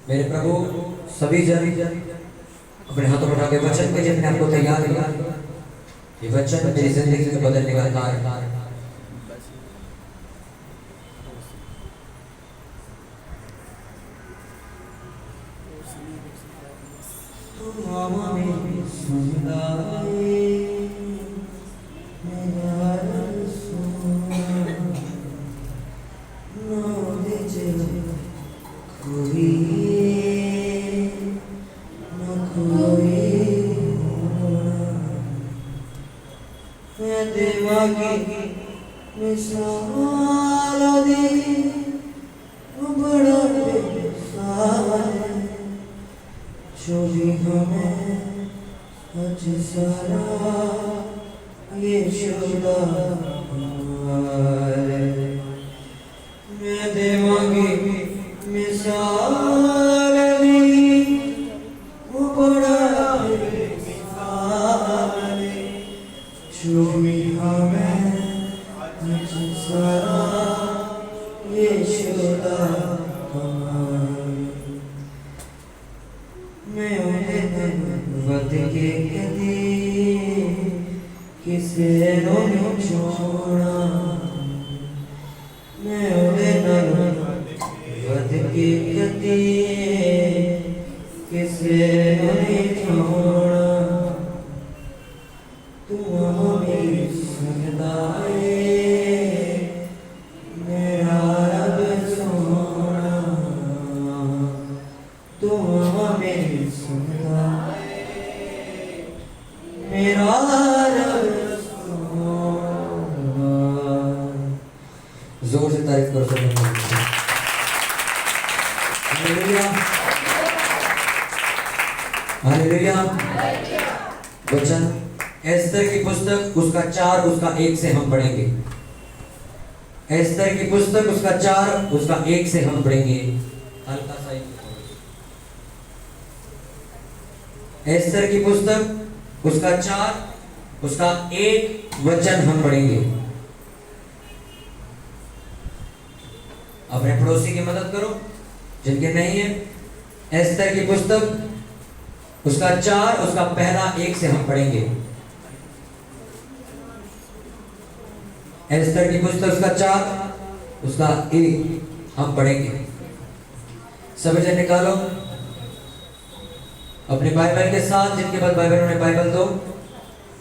मेरे प्रभु, सभी जन अपने हाथों में उठा के वचन के लिए अपने आप को तैयार किया। ये वचन मेरी जिंदगी को बदलने का कार्य। जो भी हमें आज सारा ये शुदा मैं देवांगी मिसाल दी वो बड़ा मिसाल जो भी हमें आज सारा ये शुदा मैं वद के कदी किसे नो छोड़ा मैं वद के कदी किसे नो छोड़ा तू हमें सुनदाए मेरा रब सोना तू हमें मेरा जोर से तारीफ करो सब। Hallelujah, hallelujah. वचन एस्तर की पुस्तक उसका 4 उसका 1 से हम पढ़ेंगे। एस्तर की पुस्तक उसका 4 उसका 1 से हम पढ़ेंगे। हल्का सा एस्तर की पुस्तक उसका 4 उसका 1 वचन हम पढ़ेंगे। अपने पड़ोसी की मदद करो जिनके नहीं है। एस्तर की पुस्तक उसका 4 उसका पहला 1 से हम पढ़ेंगे। एस्तर की पुस्तक उसका 4 उसका 1 हम पढ़ेंगे। सभी जन निकालो अपने बाइबल के साथ, जिनके पास बाइबल उन्हें बाइबल दो।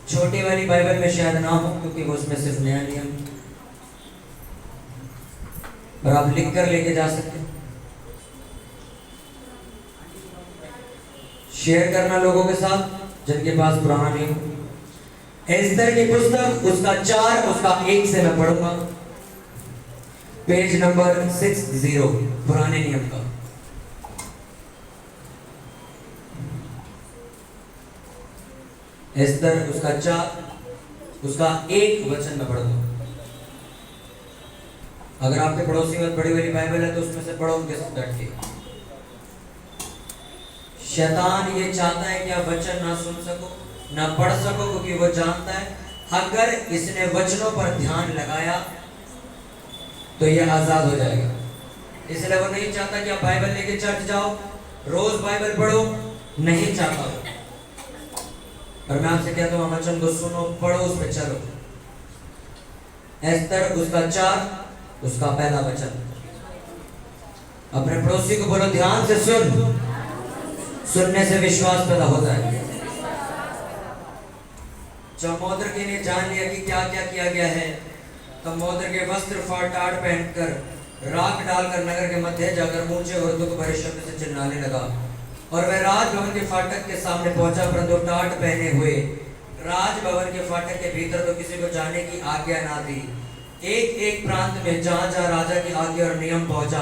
छोटी वाली बाइबल में शायद ना हो क्योंकि वो उसमें सिर्फ नया नियम, पर आप लिख कर लेके जा सकते हैं। शेयर करना लोगों के साथ जिनके पास पुराना नियम। एस्तर की पुस्तक उसका 4 उसका 1 से मैं पढ़ूंगा। पेज नंबर 60 पुराने नियम का। एस्तर उसका 4 उसका 1 वचन में पढ़ूंगा। अगर आपके पड़ोसी में बड़ी बड़ी बाइबल है तो उसमें से पढ़ो उनके साथ बैठ के। शैतान ये चाहता है कि आप वचन ना सुन सको ना पढ़ सको, क्योंकि वो जानता है अगर इसने वचनों पर ध्यान लगाया तो ये आजाद हो जाएगा। इसलिए वो नहीं चाहता कि आप बाइबल लेके चर्च जाओ, रोज बाइबल पढ़ो, नहीं चाहता वो। और मैं आपसे कहता हूँ वचन को सुनो, पढ़ो, उस पर चलो। एस्तर उसका 4 उसका पहला वचन। अपने पड़ोसी को बोलो ध्यान से सुन, सुनने से विश्वास पैदा होता है। चमोदर ने जान लिया कि क्या क्या किया गया है, तब मौदर के वस्त्र फाड़ टाड़ पहनकर राख डालकर नगर के मध्य जाकर ऊंचे और दुख भरे शब्द से चिल्लाने लगा। और वह राजभवन के फाटक के सामने पहुंचा, परंतु टाट पहने हुए राजभवन के फाटक के भीतर तो किसी को जाने की आज्ञा ना थी। एक एक प्रांत में जहाँ जहाँ राजा की आज्ञा और नियम पहुंचा,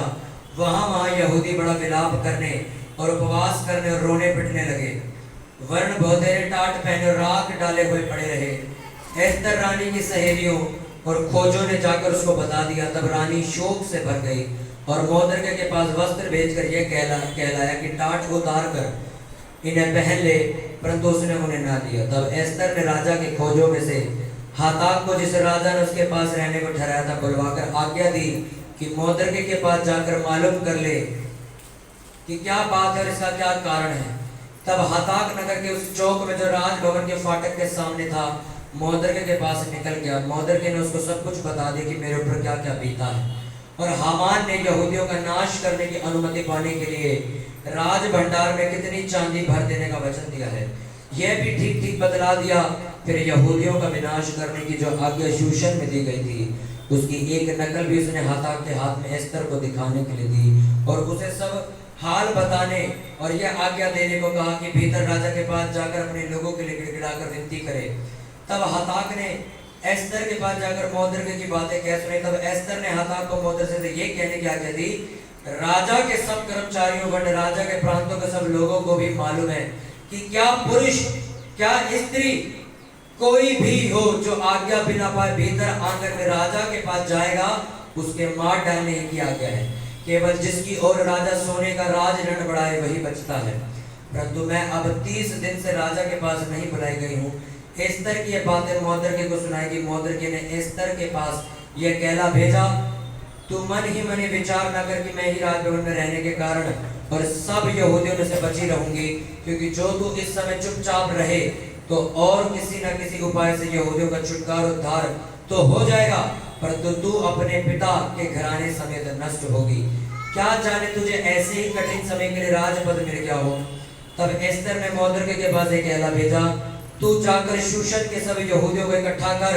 वहाँ वहाँ यहूदी बड़ा विलाप करने और उपवास करने और रोने पिटने लगे। वर्ण बहुतेरे टाट पहने और राख डाले हुए पड़े रहे। एस्तर रानी की सहेलियों और खोजों ने जाकर उसको बता दिया। तब रानी शोक से भर गई और मौदरके के पास वस्त्र भेजकर यह कहलाया कि टाट उतार कर इन्हें पहन ले, परंतु उसने उन्हें ना दिया। तब एस्तर ने राजा के खोजों में से हाताक को, जिसे राजा ने उसके पास रहने को ठहराया था, बुलवाकर आज्ञा दी कि मौदरके के पास जाकर मालूम कर ले कि क्या बात है और इसका क्या कारण है। तब हताक नगर के उस चौक में जो राजभवन के फाटक के सामने था, मोहदरके के पास निकल गया। मोहदरके ने उसको सब कुछ बता दिया कि मेरे ऊपर क्या क्या बीता है। और हामान ने यहूदियों का नाश करने की अनुमति पाने के लिए राज भंडार में कितनी चांदी भर देने का वचन दिया है, यह भी ठीक ठीक बतला दिया। फिर यहूदियों का विनाश करने की जो आज्ञा शूशन में दी गई थी, उसकी एक नकल भी उसने हताक के हाथ में एस्तर को दिखाने के लिए दी और उसे सब हाल बताने और यह आज्ञा देने को कहा कि भीतर राजा के पास जाकर अपने लोगों के लिए गिड़गिड़ाकर विनती करे। तब हताक ने एस्तर के पास जाकर मोहदरके की बातें कह सुनाई। तब एस्तर ने हताक को मोहदरके से ये कहने की आज्ञा दी, राजा के सब कर्मचारियों व राजा के प्रांतों के सब लोगों को भी मालूम है कि क्या पुरुष क्या स्त्री कोई भी हो जो आज्ञा बिना पाए भीतर आंगन में राजा के पास जाएगा, उसके मार डालने की आज्ञा है। केवल जिसकी ओर राजा सोने का राजदंड बढ़ाए वही बचता है। परंतु मैं अब 30 दिन से राजा के पास नहीं बुलाई गई हूँ। एस्तर की ये बातें मोहदरके को सुनाएगी। मोहदरके ने एस्तर के पास यह कहला भेजा, तू मन ही मन विचार न कर कि मैं ही राजभवन में रहने के कारण और सब यहूदियों में से बची रहूंगी, क्योंकि जो तू इस समय चुपचाप रहे तो और किसी न किसी उपाय से यहूदियों का छुटकारा उद्धार तो हो जाएगा, परंतु तू अपने पिता के घराने समेत नष्ट होगी। क्या जाने तुझे ऐसे ही कठिन समय के लिए राजपद मिल गया हो। तब एस्तर ने मोहदरके के पास एक कहला भेजा, तू जाकर शूशन के सब यहूदियों को इकट्ठा कर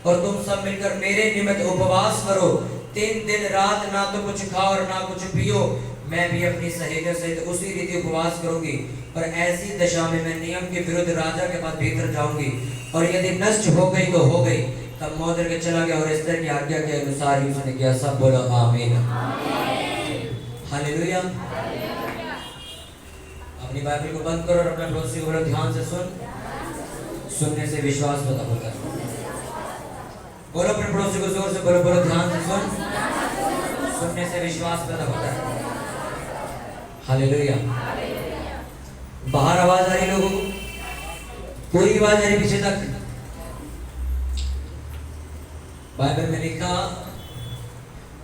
और तुम सब मिलकर मेरे निमित्त उपवास करो। 3 दिन रात ना तो कुछ खाओ और ना कुछ पियो। मैं भी अपनी सहेलियों सहित उसी रीति उपवास करूंगी और ऐसी दशा में मैं नियम के विरुद्ध राजा के पास भीतर जाऊंगी, और यदि नष्ट हो गई तो हो गई। तब मोहदरके चला गया और एस्तर की आज्ञा के अनुसार ही उसने किया। सब बोलो आमीन, हालेलुया। अपनी बाइबल को बंद करो और अपने पड़ोसी को बोलो ध्यान से सुन। सुनने से विश्वास पैदा होता है। बोलो अपने पड़ोसी को जोर से बोलो, बोलो ध्यान से सुन। सुनने से विश्वास पैदा होता है। हालेलुया। बाहर आवाज आ रही लोगों को? पूरी आवाज आ रही पीछे तक? बाइबल में लिखा,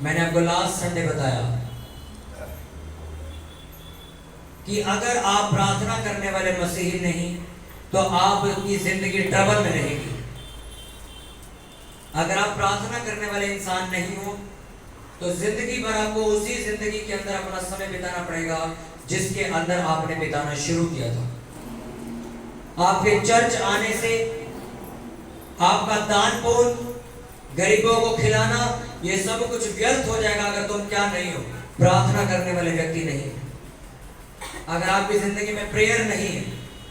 मैंने आपको लास्ट संडे बताया कि अगर आप प्रार्थना करने वाले मसीही नहीं तो आपकी जिंदगी ट्रबल में रहेगी। अगर आप प्रार्थना करने वाले इंसान नहीं हो तो जिंदगी भर आपको उसी जिंदगी के अंदर अपना समय बिताना पड़ेगा जिसके अंदर आपने बिताना शुरू किया था। आपके चर्च आने से, आपका दान पुण्य, गरीबों को खिलाना, ये सब कुछ व्यर्थ हो जाएगा अगर तुम क्या नहीं हो, प्रार्थना करने वाले व्यक्ति नहीं। अगर आपकी जिंदगी में प्रेयर नहीं है,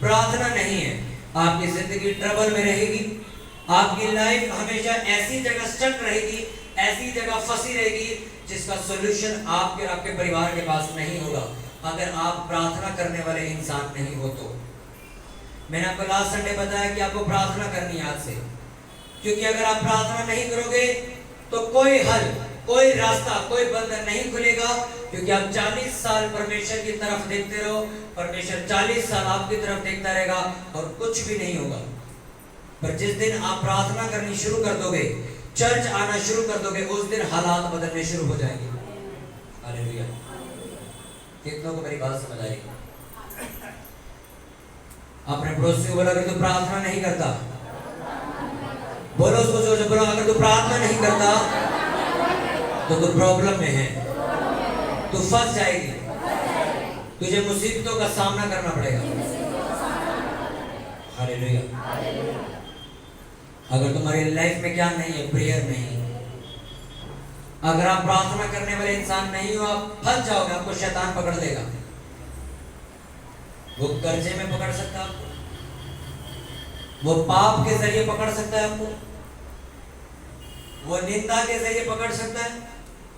प्रार्थना नहीं है, आपकी जिंदगी ट्रबल में रहेगी। आपकी लाइफ हमेशा ऐसी जगह स्टक रहेगी, ऐसी जगह फंसी रहेगी जिसका सॉल्यूशन आपके और आपके परिवार के पास नहीं होगा अगर आप प्रार्थना करने वाले इंसान नहीं हो तो। मैंने आपको लास्ट संडे बताया कि आपको प्रार्थना करनी है आज से, क्योंकि अगर आप प्रार्थना नहीं करोगे तो कोई हल, कोई रास्ता, कोई बंधन नहीं खुलेगा। क्योंकि आप 40 साल परमेश्वर की तरफ देखते रहो, परमेश्वर 40 साल आपकी तरफ देखता रहेगा और कुछ भी नहीं होगा। पर जिस दिन आप प्रार्थना करनी शुरू कर दोगे, चर्च आना शुरू कर दोगे, उस दिन हालात बदलने शुरू हो जाएंगे। हालेलुया। कितनों को मेरी बात समझ आई? अपने पड़ोसी को बोला, अगर तू प्रार्थना नहीं करता, बोलो उसको जोर से बोलो, अगर तू प्रार्थना नहीं करता तो तू प्रॉब्लम में है, तू फंस जाएगी, तुझे मुसीबतों का सामना करना पड़ेगा। हालेलुया। अगर तुम्हारी लाइफ में क्या नहीं है, प्रेयर नहीं, अगर आप प्रार्थना करने वाले इंसान नहीं हो, आप फंस जाओगे, आपको शैतान पकड़ लेगा। वो कर्जे में पकड़ सकता है आपको, वो पाप के जरिए पकड़ सकता है आपको, वो निंदा के जरिए पकड़ सकता है,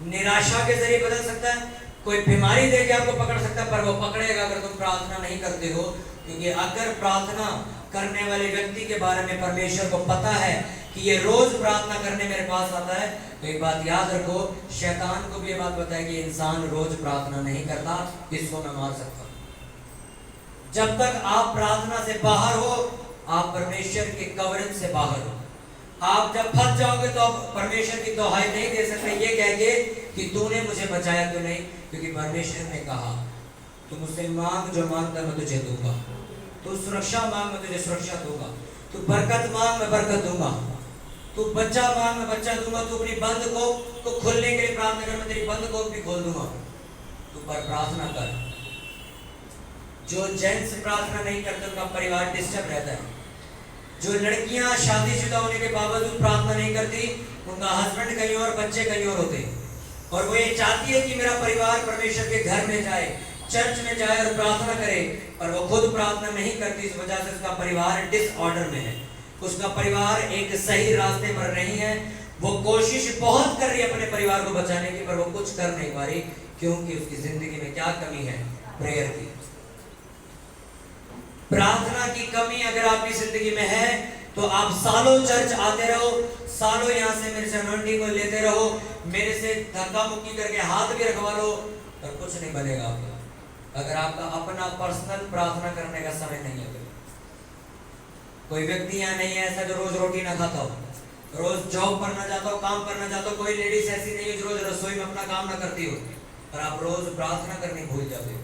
निराशा के जरिए बदल सकता है, कोई बीमारी देके आपको पकड़ सकता है, पर वो पकड़ेगा अगर तुम प्रार्थना नहीं करते हो। क्योंकि अगर प्रार्थना करने वाले व्यक्ति के बारे में परमेश्वर को पता है कि ये रोज प्रार्थना करने मेरे पास आता है, तो एक बात याद रखो, शैतान को भी ये बात पता है कि इंसान रोज प्रार्थना नहीं करता, इसको मैं मार सकता हूं। जब तक आप प्रार्थना से बाहर हो, आप परमेश्वर के कवरेज से बाहर हो। आप जब फंस जाओगे तो आप परमेश्वर की दुहाई नहीं दे सकते ये कह के कि तूने मुझे बचाया क्यों नहीं, क्योंकि परमेश्वर ने कहा तू मुझसे मांग जो मांगता मैं तुझे दूंगा। तू सुरक्षा मांग मैं तुझे सुरक्षा दूंगा। तू बरकत मांग मैं बरकत दूंगा। तू बच्चा मांग मैं बच्चा दूंगा। तू अपनी बंद को खोलने के लिए प्रार्थना कर, मैं तेरी बंद को भी खोल दूंगा। तू पर प्रार्थना कर। जो जेंट्स प्रार्थना नहीं करते उनका परिवार डिस्टर्ब रहता है। जो लड़कियां शादीशुदा होने के बावजूद प्रार्थना नहीं करती, उनका हस्बैंड कहीं और, बच्चे कहीं और होते हैं। और वो ये चाहती है कि मेरा परिवार परमेश्वर के घर में जाए, चर्च में जाए और प्रार्थना करे, पर वो खुद प्रार्थना नहीं करती। इस वजह से उसका परिवार डिसऑर्डर में है। उसका परिवार एक सही रास्ते पर नहीं है। वो कोशिश बहुत कर रही है अपने परिवार को बचाने की, पर वो कुछ कर नहीं पा रही, क्योंकि उसकी जिंदगी में क्या कमी है? प्रेयर की, प्रार्थना की कमी अगर आपकी जिंदगी में है तो आप सालों चर्च आते रहो, सालों यहाँ से मेरे से अनॉइंटिंग को लेते रहो, मेरे से धक्का मुक्की करके हाथ भी रखवा लो, पर कुछ नहीं बनेगा आपका, अगर आपका अपना पर्सनल प्रार्थना करने का समय नहीं है। कोई व्यक्ति यहाँ नहीं है ऐसा जो रोज रोटी ना खाता हो, रोज जॉब करना जाता हो, काम करना जाता हो। कोई लेडीज ऐसी नहीं है जो रोज रसोई में अपना काम ना करती हो, पर आप रोज प्रार्थना करनी भूल जाते हो।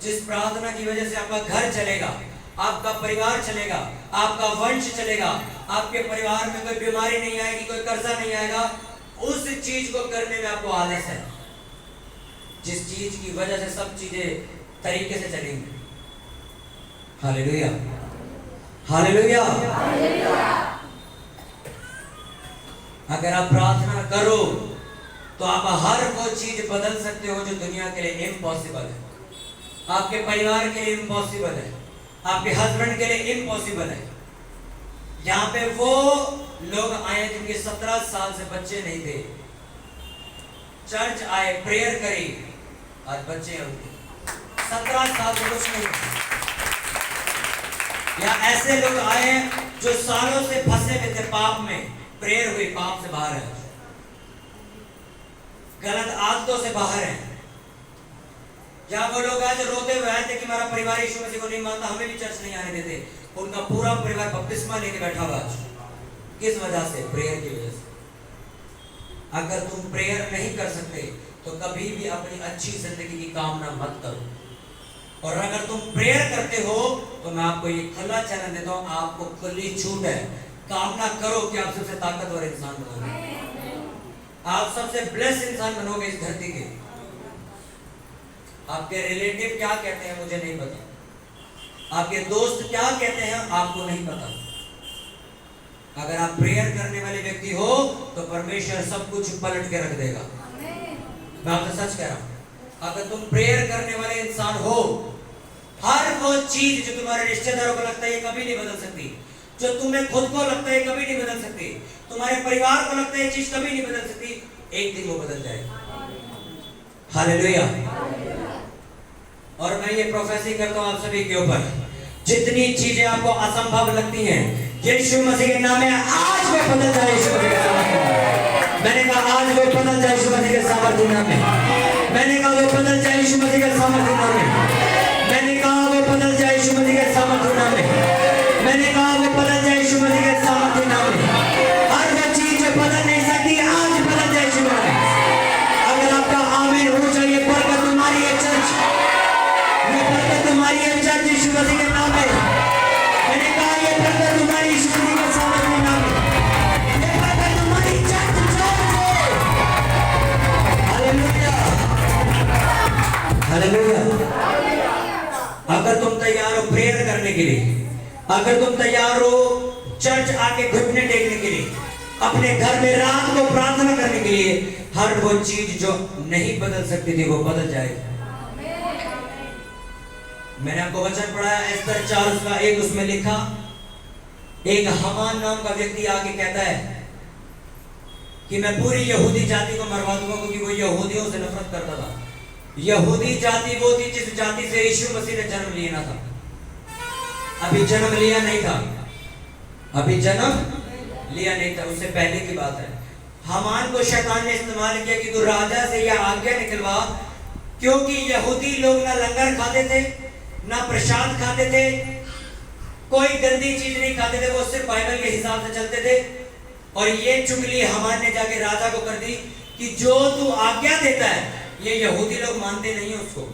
जिस प्रार्थना की वजह से आपका घर चलेगा, आपका परिवार चलेगा, आपका वंश चलेगा, आपके परिवार में कोई बीमारी नहीं आएगी, कोई कर्जा नहीं आएगा, उस चीज को करने में आपको आलस है, जिस चीज की वजह से सब चीजें तरीके से चलेंगी। Hallelujah, hallelujah. अगर आप प्रार्थना करो तो आप हर वो चीज बदल सकते हो जो दुनिया के लिए इम्पॉसिबल है। आपके परिवार के लिए इम्पॉसिबल है, आपके हस्बैंड के लिए इम्पॉसिबल है। यहाँ पे वो लोग आए जिनके 17 साल से बच्चे नहीं थे, चर्च आए, प्रेयर करी, आज बच्चे हैं उनके, 17 साल से कुछ नहीं। या ऐसे लोग आए जो सालों से फंसे हुए थे पाप में, प्रेयर हुई, पाप से बाहर है, गलत आदतों से बाहर है। या वो लोग आए जो रोते हुए आए थे कि हमारा परिवार यीशु मसीह को नहीं मानता, हमें भी चर्च नहीं आने देते, उनका पूरा परिवार बपतिस्मा लेके बैठा हुआ। किस वजह से? प्रेयर की वजह से। अगर तुम प्रेयर नहीं कर सकते तो कभी भी अपनी अच्छी जिंदगी की कामना मत करो, और अगर तुम प्रेयर करते हो तो मैं आपको ये खुला चैलेंज देता हूँ, आपको खुली छूट है, कामना करो कि आप सबसे ताकतवर इंसान बनोगे, आप सबसे ब्लेस्ड इंसान बनोगे इस धरती के। आपके रिलेटिव क्या कहते हैं मुझे नहीं पता, आपके दोस्त क्या कहते हैं आपको नहीं पता। अगर आप प्रेयर करने वाले व्यक्ति हो तो परमेश्वर सब कुछ पलट के रख देगा। मैं आपसे सच कह रहा हूं, अगर तुम प्रेयर करने वाले इंसान हो, हर वो चीज जो तुम्हारे रिश्तेदारों को लगता है ये कभी नहीं बदल सकती, जो तुम्हें खुद को लगता है कभी नहीं बदल सकती, तुम्हारे परिवार को लगता है ये चीज कभी नहीं बदल सकती, एक दिन वो बदल जाएगी। हालेलुया। और मैं ये प्रोफेसी करता हूं आप सभी के ऊपर, जितनी चीजें आपको असंभव लगती हैं, यीशु मसीह के नाम में आज वे बदल जाए। यीशु मसीह के सामर्थ्य, मैंने कहा आज वे बदल जाए यीशु मसीह के सामर्थ्य नाम में। मैंने कहा वो बदल जाए यीशु मसीह के सामर्थ्य नाम में। मैंने कहा वो बदल जाए यीशु मसीह के सामर्थ्य नाम में। मैंने कहा वो बदल जाए यीशु मसीह के सामर्थ्य नाम में। हर वो चीज जो बदल नहीं सकती आज बदल जाए यीशु मसीह। अगर आपका आमीन हो जाए, बरकत तुम्हारी है चर्च, ये बरकत तुम्हारी है चर्च यीशु मसीह के नाम में। मैंने कहा ये बरकत तुम्हारी यीशु मसीह के सामर्थ्य नाम में, ये बरकत तुम्हारी चर्च है। Hallelujah, hallelujah. अगर तुम तैयार हो प्रेयर करने के लिए, अगर तुम तैयार हो चर्च आके घुटने टेकने के लिए, अपने घर में रात को प्रार्थना करने के लिए, हर वो चीज जो नहीं बदल सकती थी वो बदल जाएगी। मैंने आपको वचन पढ़ाया एस्तर 4:1, उसमें लिखा, एक हामान नाम का व्यक्ति आके कहता है कि मैं पूरी यहूदी जाति को मरवा दूंगा, क्योंकि वो यहूदियों से नफरत करता था। यहूदी जाति वो थी जिस जाति से यीशु मसीह ने जन्म लिया था। अभी जन्म लिया नहीं था, अभी जन्म लिया नहीं था, उससे पहले की बात है। हामान को शैतान ने इस्तेमाल किया कि तू राजा से यह आज्ञा निकलवा, क्योंकि यहूदी लोग ना लंगर खाते थे, ना प्रसाद खाते थे, कोई गंदी चीज नहीं खाते थे, वो सिर्फ बाइबल के हिसाब से चलते थे। और ये चुगली हामान ने जाके राजा को कर दी कि जो तू आज्ञा देता है ये यहूदी लोग मानते नहीं है उसको।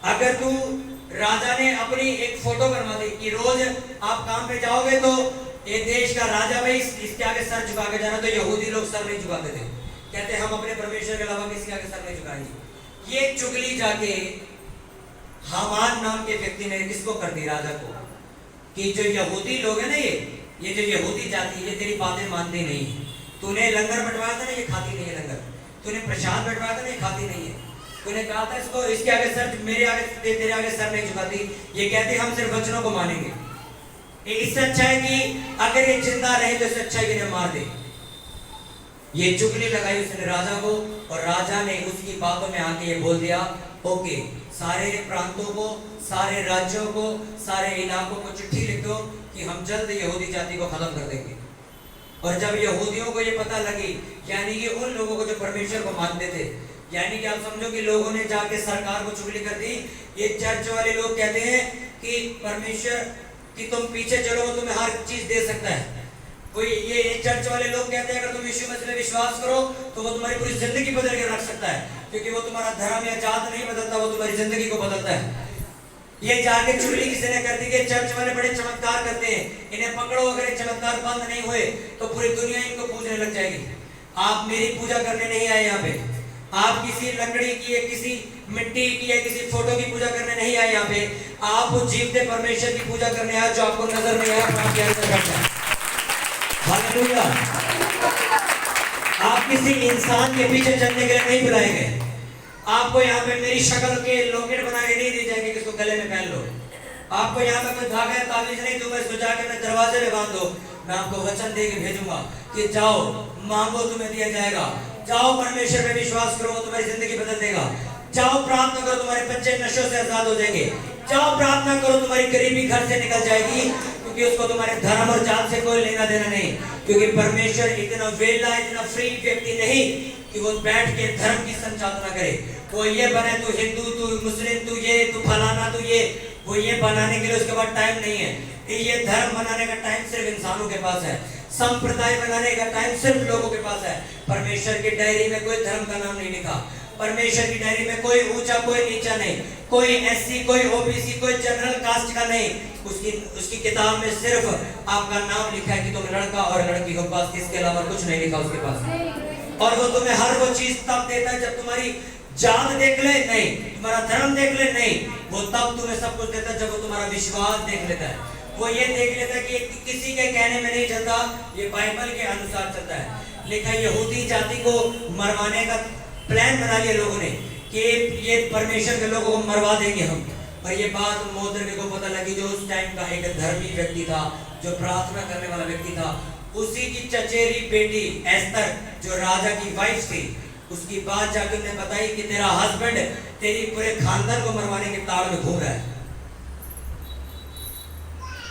अगर तू राजा ने अपनी एक फोटो बनवा दी कि रोज आप काम पे जाओगे तो ये देश का राजा भाई इसके आगे सर झुका के जाना, तो यहूदी लोग सर नहीं झुकाते थे, कहते हम अपने परमेश्वर के अलावा किसी के आगे सर नहीं झुकाएंगे। ये चुगली जाके हामान नाम के व्यक्ति ने किसको कर दी, राजा को, कि जो यहूदी लोग है ना, ये जो यहूदी जाति ये तेरी बातें मानती नहीं है। तूने लंगर बंटवाया था ना, ये खाती नहीं है लंगर। तूने प्रसाद बंटवाया था ना, ये खाती नहीं है। तूने कहा था इसको इसके आगे सर, मेरे आगे तेरे आगे सर नहीं झुकाती, ये कहती हम सिर्फ वचनों को मानेंगे। इससे अच्छा है कि अगर ये जिंदा रहे तो इससे अच्छा है कि इन्हें मार दे। ये चुगली लगाई उसने राजा को, और राजा ने उसकी बातों में आके ये बोल दिया, ओके सारे प्रांतों को, सारे राज्यों को, सारे इलाकों को चिट्ठी लिख दो कि हम जल्द यहूदी जाति को खत्म कर देंगे। और जब यहूदियों को ये पता लगी, यानी कि उन लोगों को जो परमेश्वर को मानते थे, यानी कि आप समझो कि लोगों ने जाके सरकार को चुगली कर दी। ये चर्च वाले लोग कहते हैं कि परमेश्वर कि तुम पीछे चलो वो तुम्हें हर चीज दे सकता है। कोई ये चर्च वाले लोग कहते हैं अगर तुम यीशु मसीह में विश्वास करो तो वो तुम्हारी पूरी जिंदगी बदल के रख सकता है, क्योंकि वो तुम्हारा धर्म या जात नहीं बदलता, वो तुम्हारी जिंदगी को बदलता है। ये जाके चुगली किसी ने कर दी कि चर्च वाले बड़े चमत्कार करते हैं, इन्हें पकड़ो, अगर चमत्कार बंद नहीं हुए तो पूरी दुनिया इनको पूजने लग जाएगी। आप मेरी पूजा करने नहीं आए यहाँ पे, आप किसी लकड़ी की या किसी मिट्टी की या किसी फोटो की पूजा करने नहीं आए यहाँ पे, आप जीवते परमेश्वर की पूजा करने आए जो आपको नजर नहीं आया। हालेलुया। आप किसी इंसान के पीछे चलने के लिए नहीं बुलाए गए। आपको यहाँ पे मेरी शक्ल के लॉकेट बना के नहीं दी जाएंगे, किसको गले में पहन लो। आपको यहाँ पे कोई धागा या ताबीज नहीं दूंगा, इसको जाके अपने दरवाजे में बांध दो। मैं आपको वचन दे के भेजूंगा कि जाओ मांगो तुम्हें दिया जाएगा, जाओ परमेश्वर में विश्वास करो वो तुम्हारी जिंदगी बदल देगा, जाओ प्रार्थना करो तुम्हारे बच्चे नशों से आजाद हो जाएंगे, जाओ प्रार्थना करो तुम्हारी गरीबी घर से निकल जाएगी, क्योंकि उसको तुम्हारे धर्म और जात से कोई लेना देना नहीं। क्योंकि परमेश्वर इतना वेला, इतना फ्री व्यक्ति नहीं कि वो बैठ के धर्म की संचालना करे। वो ये बने तू हिंदू, तू मुस्लिम, तू ये, तू फलाना, तू ये, वो ये बनाने के लिए उसके पास टाइम नहीं है। ये धर्म बनाने का टाइम सिर्फ इंसानों के पास है, संप्रदाय बनाने का टाइम सिर्फ लोगों के पास है। परमेश्वर की डायरी में कोई धर्म का नाम नहीं लिखा, परमेश्वर की डायरी में कोई ऊंचा कोई नीचा नहीं, कोई एससी कोई ओबीसी कोई जनरल कास्ट का नहीं। उसकी किताब में सिर्फ आपका नाम लिखा है कि तुम लड़का और लड़की हो, बस इसके अलावा कुछ नहीं लिखा उसके पास। और वो तुम्हें हर वो चीज तब देता है जब तुम्हारी जात देख ले नहीं, तुम्हारा धर्म देख ले नहीं, वो तब तुम्हें सब कुछ देता है जब वो तुम्हारा विश्वास देख लेता है। वो ये देख लेता है कि किसी के कहने में नहीं चलता, ये बाइबल के अनुसार चलता है। लिखा यहूदी जाति को मरवाने का प्लान बना लिया लोगों ने कि ये परमेश्वर के लोगों को मरवा देंगे हम। और ये बात मोदरके को पता लगी, जो उस टाइम का एक धर्मी व्यक्ति था, जो प्रार्थना करने वाला व्यक्ति था। उसी की चचेरी बेटी एस्तर जो राजा की वाइफ थी, उसकी बात जाकर उन्हें बताई कि तेरा हस्बैंड तेरी पूरे खानदान को मरवाने के ताड़ में घूम रहा है।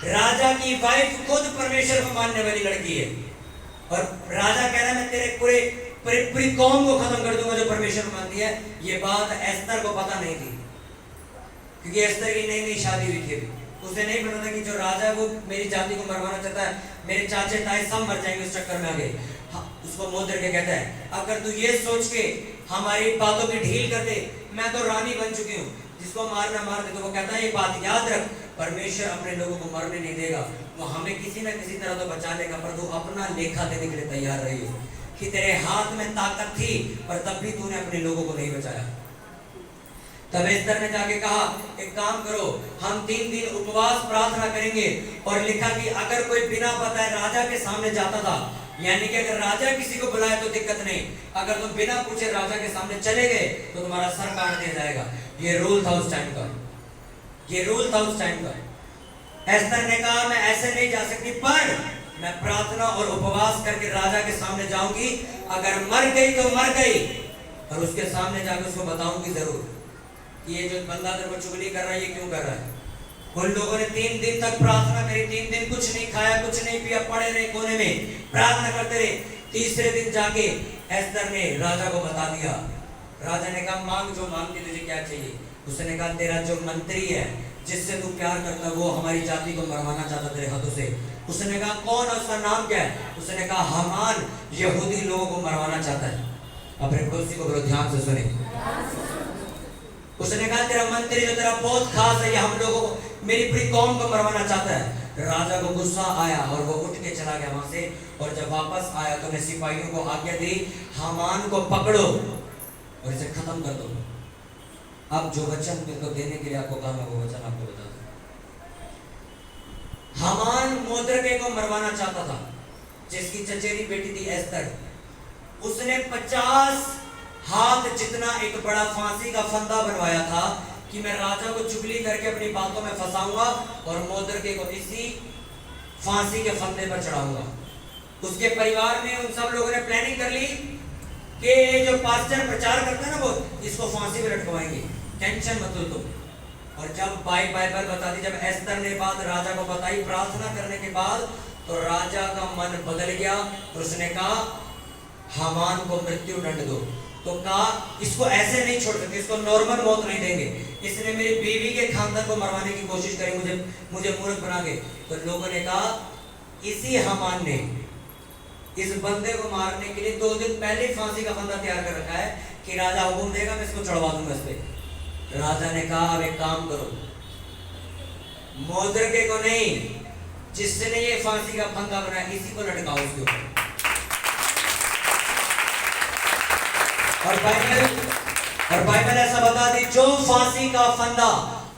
राजा की वाइफ खुद परमेश्वर को मानने वाली लड़की है, और राजा कह रहा है मैं तेरे पूरी कौम को खत्म कर दूंगा जो परमेश्वर को मानती है। ये बात एस्तर को पता नहीं थी, क्योंकि एस्तर की नई नई शादी हुई थी। उसे नहीं पता था कि जो राजा है वो मेरी जाति को मरवाना चाहता है, मेरे चाचे ताए सब मर जाएंगे उस चक्कर में। आगे उसको मोदरके कहता है अगर तू ये सोच के हमारी बातों की ढील कर दे, मैं तो रानी बन चुकी हूँ, जिसको मारना मार दे। तो वो कहता है ये बात याद रख, परमेश्वर अपने लोगों को मरने नहीं देगा, वो हमें किसी न किसी तरह तो बचा लेगा, पर तू अपना लेखा देने के लिए तैयार रही हो कि तेरे हाथ में ताकत थी पर तब भी तूने अपने लोगों को नहीं बचाया। तब एस्तर ने जाके कहा एक काम करो, हम 3 दिन उपवास प्रार्थना करेंगे। और लिखा कि अगर कोई बिना बताए राजा के सामने जाता था, यानी कि अगर राजा किसी को बुलाए तो दिक्कत नहीं, अगर तुम बिना पूछे राजा के सामने चले गए तो तुम्हारा सर काट दिया जाएगा। ये रूल था उस टाइम का, ये रूल था उस टाइम का। एस्तर ने कहा मैं ऐसे नहीं जा सकती, पर मैं प्रार्थना और उपवास करके राजा के सामने जाऊंगी, अगर मर गई तो मर गई, और उसके सामने जाकर उसको बताऊंगी जरूर कि ये जो बंदा तेरे को चुगली कर रहा है ये क्यों कर रहा है। उन लोगों ने 3 दिन तक प्रार्थना करी, 3 दिन कुछ नहीं खाया कुछ नहीं पिया, पड़े रहे कोने में प्रार्थना करते रहे। तीसरे दिन जाके एस्तर ने राजा को बता दिया। राजा ने कहा मांग जो मांगती तुझे क्या चाहिए। उसने कहा तेरा जो मंत्री है जिससे तू प्यार करता वो हमारी जाति को मरवाना चाहता तेरे हाथों से। उसने कहा कौन है, उसका नाम क्या है। उसने कहा हामान यहूदी लोगों को मरवाना चाहता है। अपने पड़ोसी को बोलो ध्यान से सुने। उसने कहा तेरा मंत्री जो तेरा बहुत खास है, ये हम लोगों को मेरी पूरी कौम को मरवाना चाहता है। राजा को गुस्सा आया और वो उठ के चला गया वहां से, और जब वापस आया तो ने सिपाहियों को आज्ञा दी हामान को पकड़ो और इसे खत्म कर दो। अब जो वचन तुमको देने के लिए आपको कहा मैं वो वचन आपको बता दूं। हामान मोर्दकै को मरवाना चाहता था, जिसकी चचेरी बेटी थी एस्तर। उसने 50 हाथ जितना एक बड़ा फांसी का फंदा बनवाया था कि मैं राजा को चुगली करके अपनी बातों में फंसाऊंगा और मोर्दकै को इसी फांसी के फंदे पर चढ़ाऊंगा। उसके परिवार में उन सब लोगों ने प्लानिंग कर ली कि जो पास्टर प्रचार करता है ना वो इसको फांसी पे लटकवाएंगे, टेंशन मत लो तुम। और जब बाइबल बताती, जब एस्तर ने बात राजा को बताई प्रार्थना करने के बाद, तो राजा का मन बदल गया और उसने कहा हामान को मृत्यु दंड दो। तो कहा इसको ऐसे नहीं छोड़ सकते, इसको नॉर्मल मौत नहीं देंगे, इसने मेरी बीवी के खानदान को मरवाने की कोशिश करी, मुझे मूर्ख बना के। तो लोगों ने कहा इसी हामान ने इस बंदे को मारने के लिए 2 दिन पहले फांसी का फंदा तैयार कर रखा है कि राजा हुक्म देगा मैं इसको चढ़वा दूंगा इस पे। राजा ने कहा अब एक काम करो, मोर्दकै को नहीं, जिसने ये फांसी का फंदा बनाया इसी को लटकाओ उसके ऊपर। और बाइबल ऐसा बताती, जो फांसी का फंदा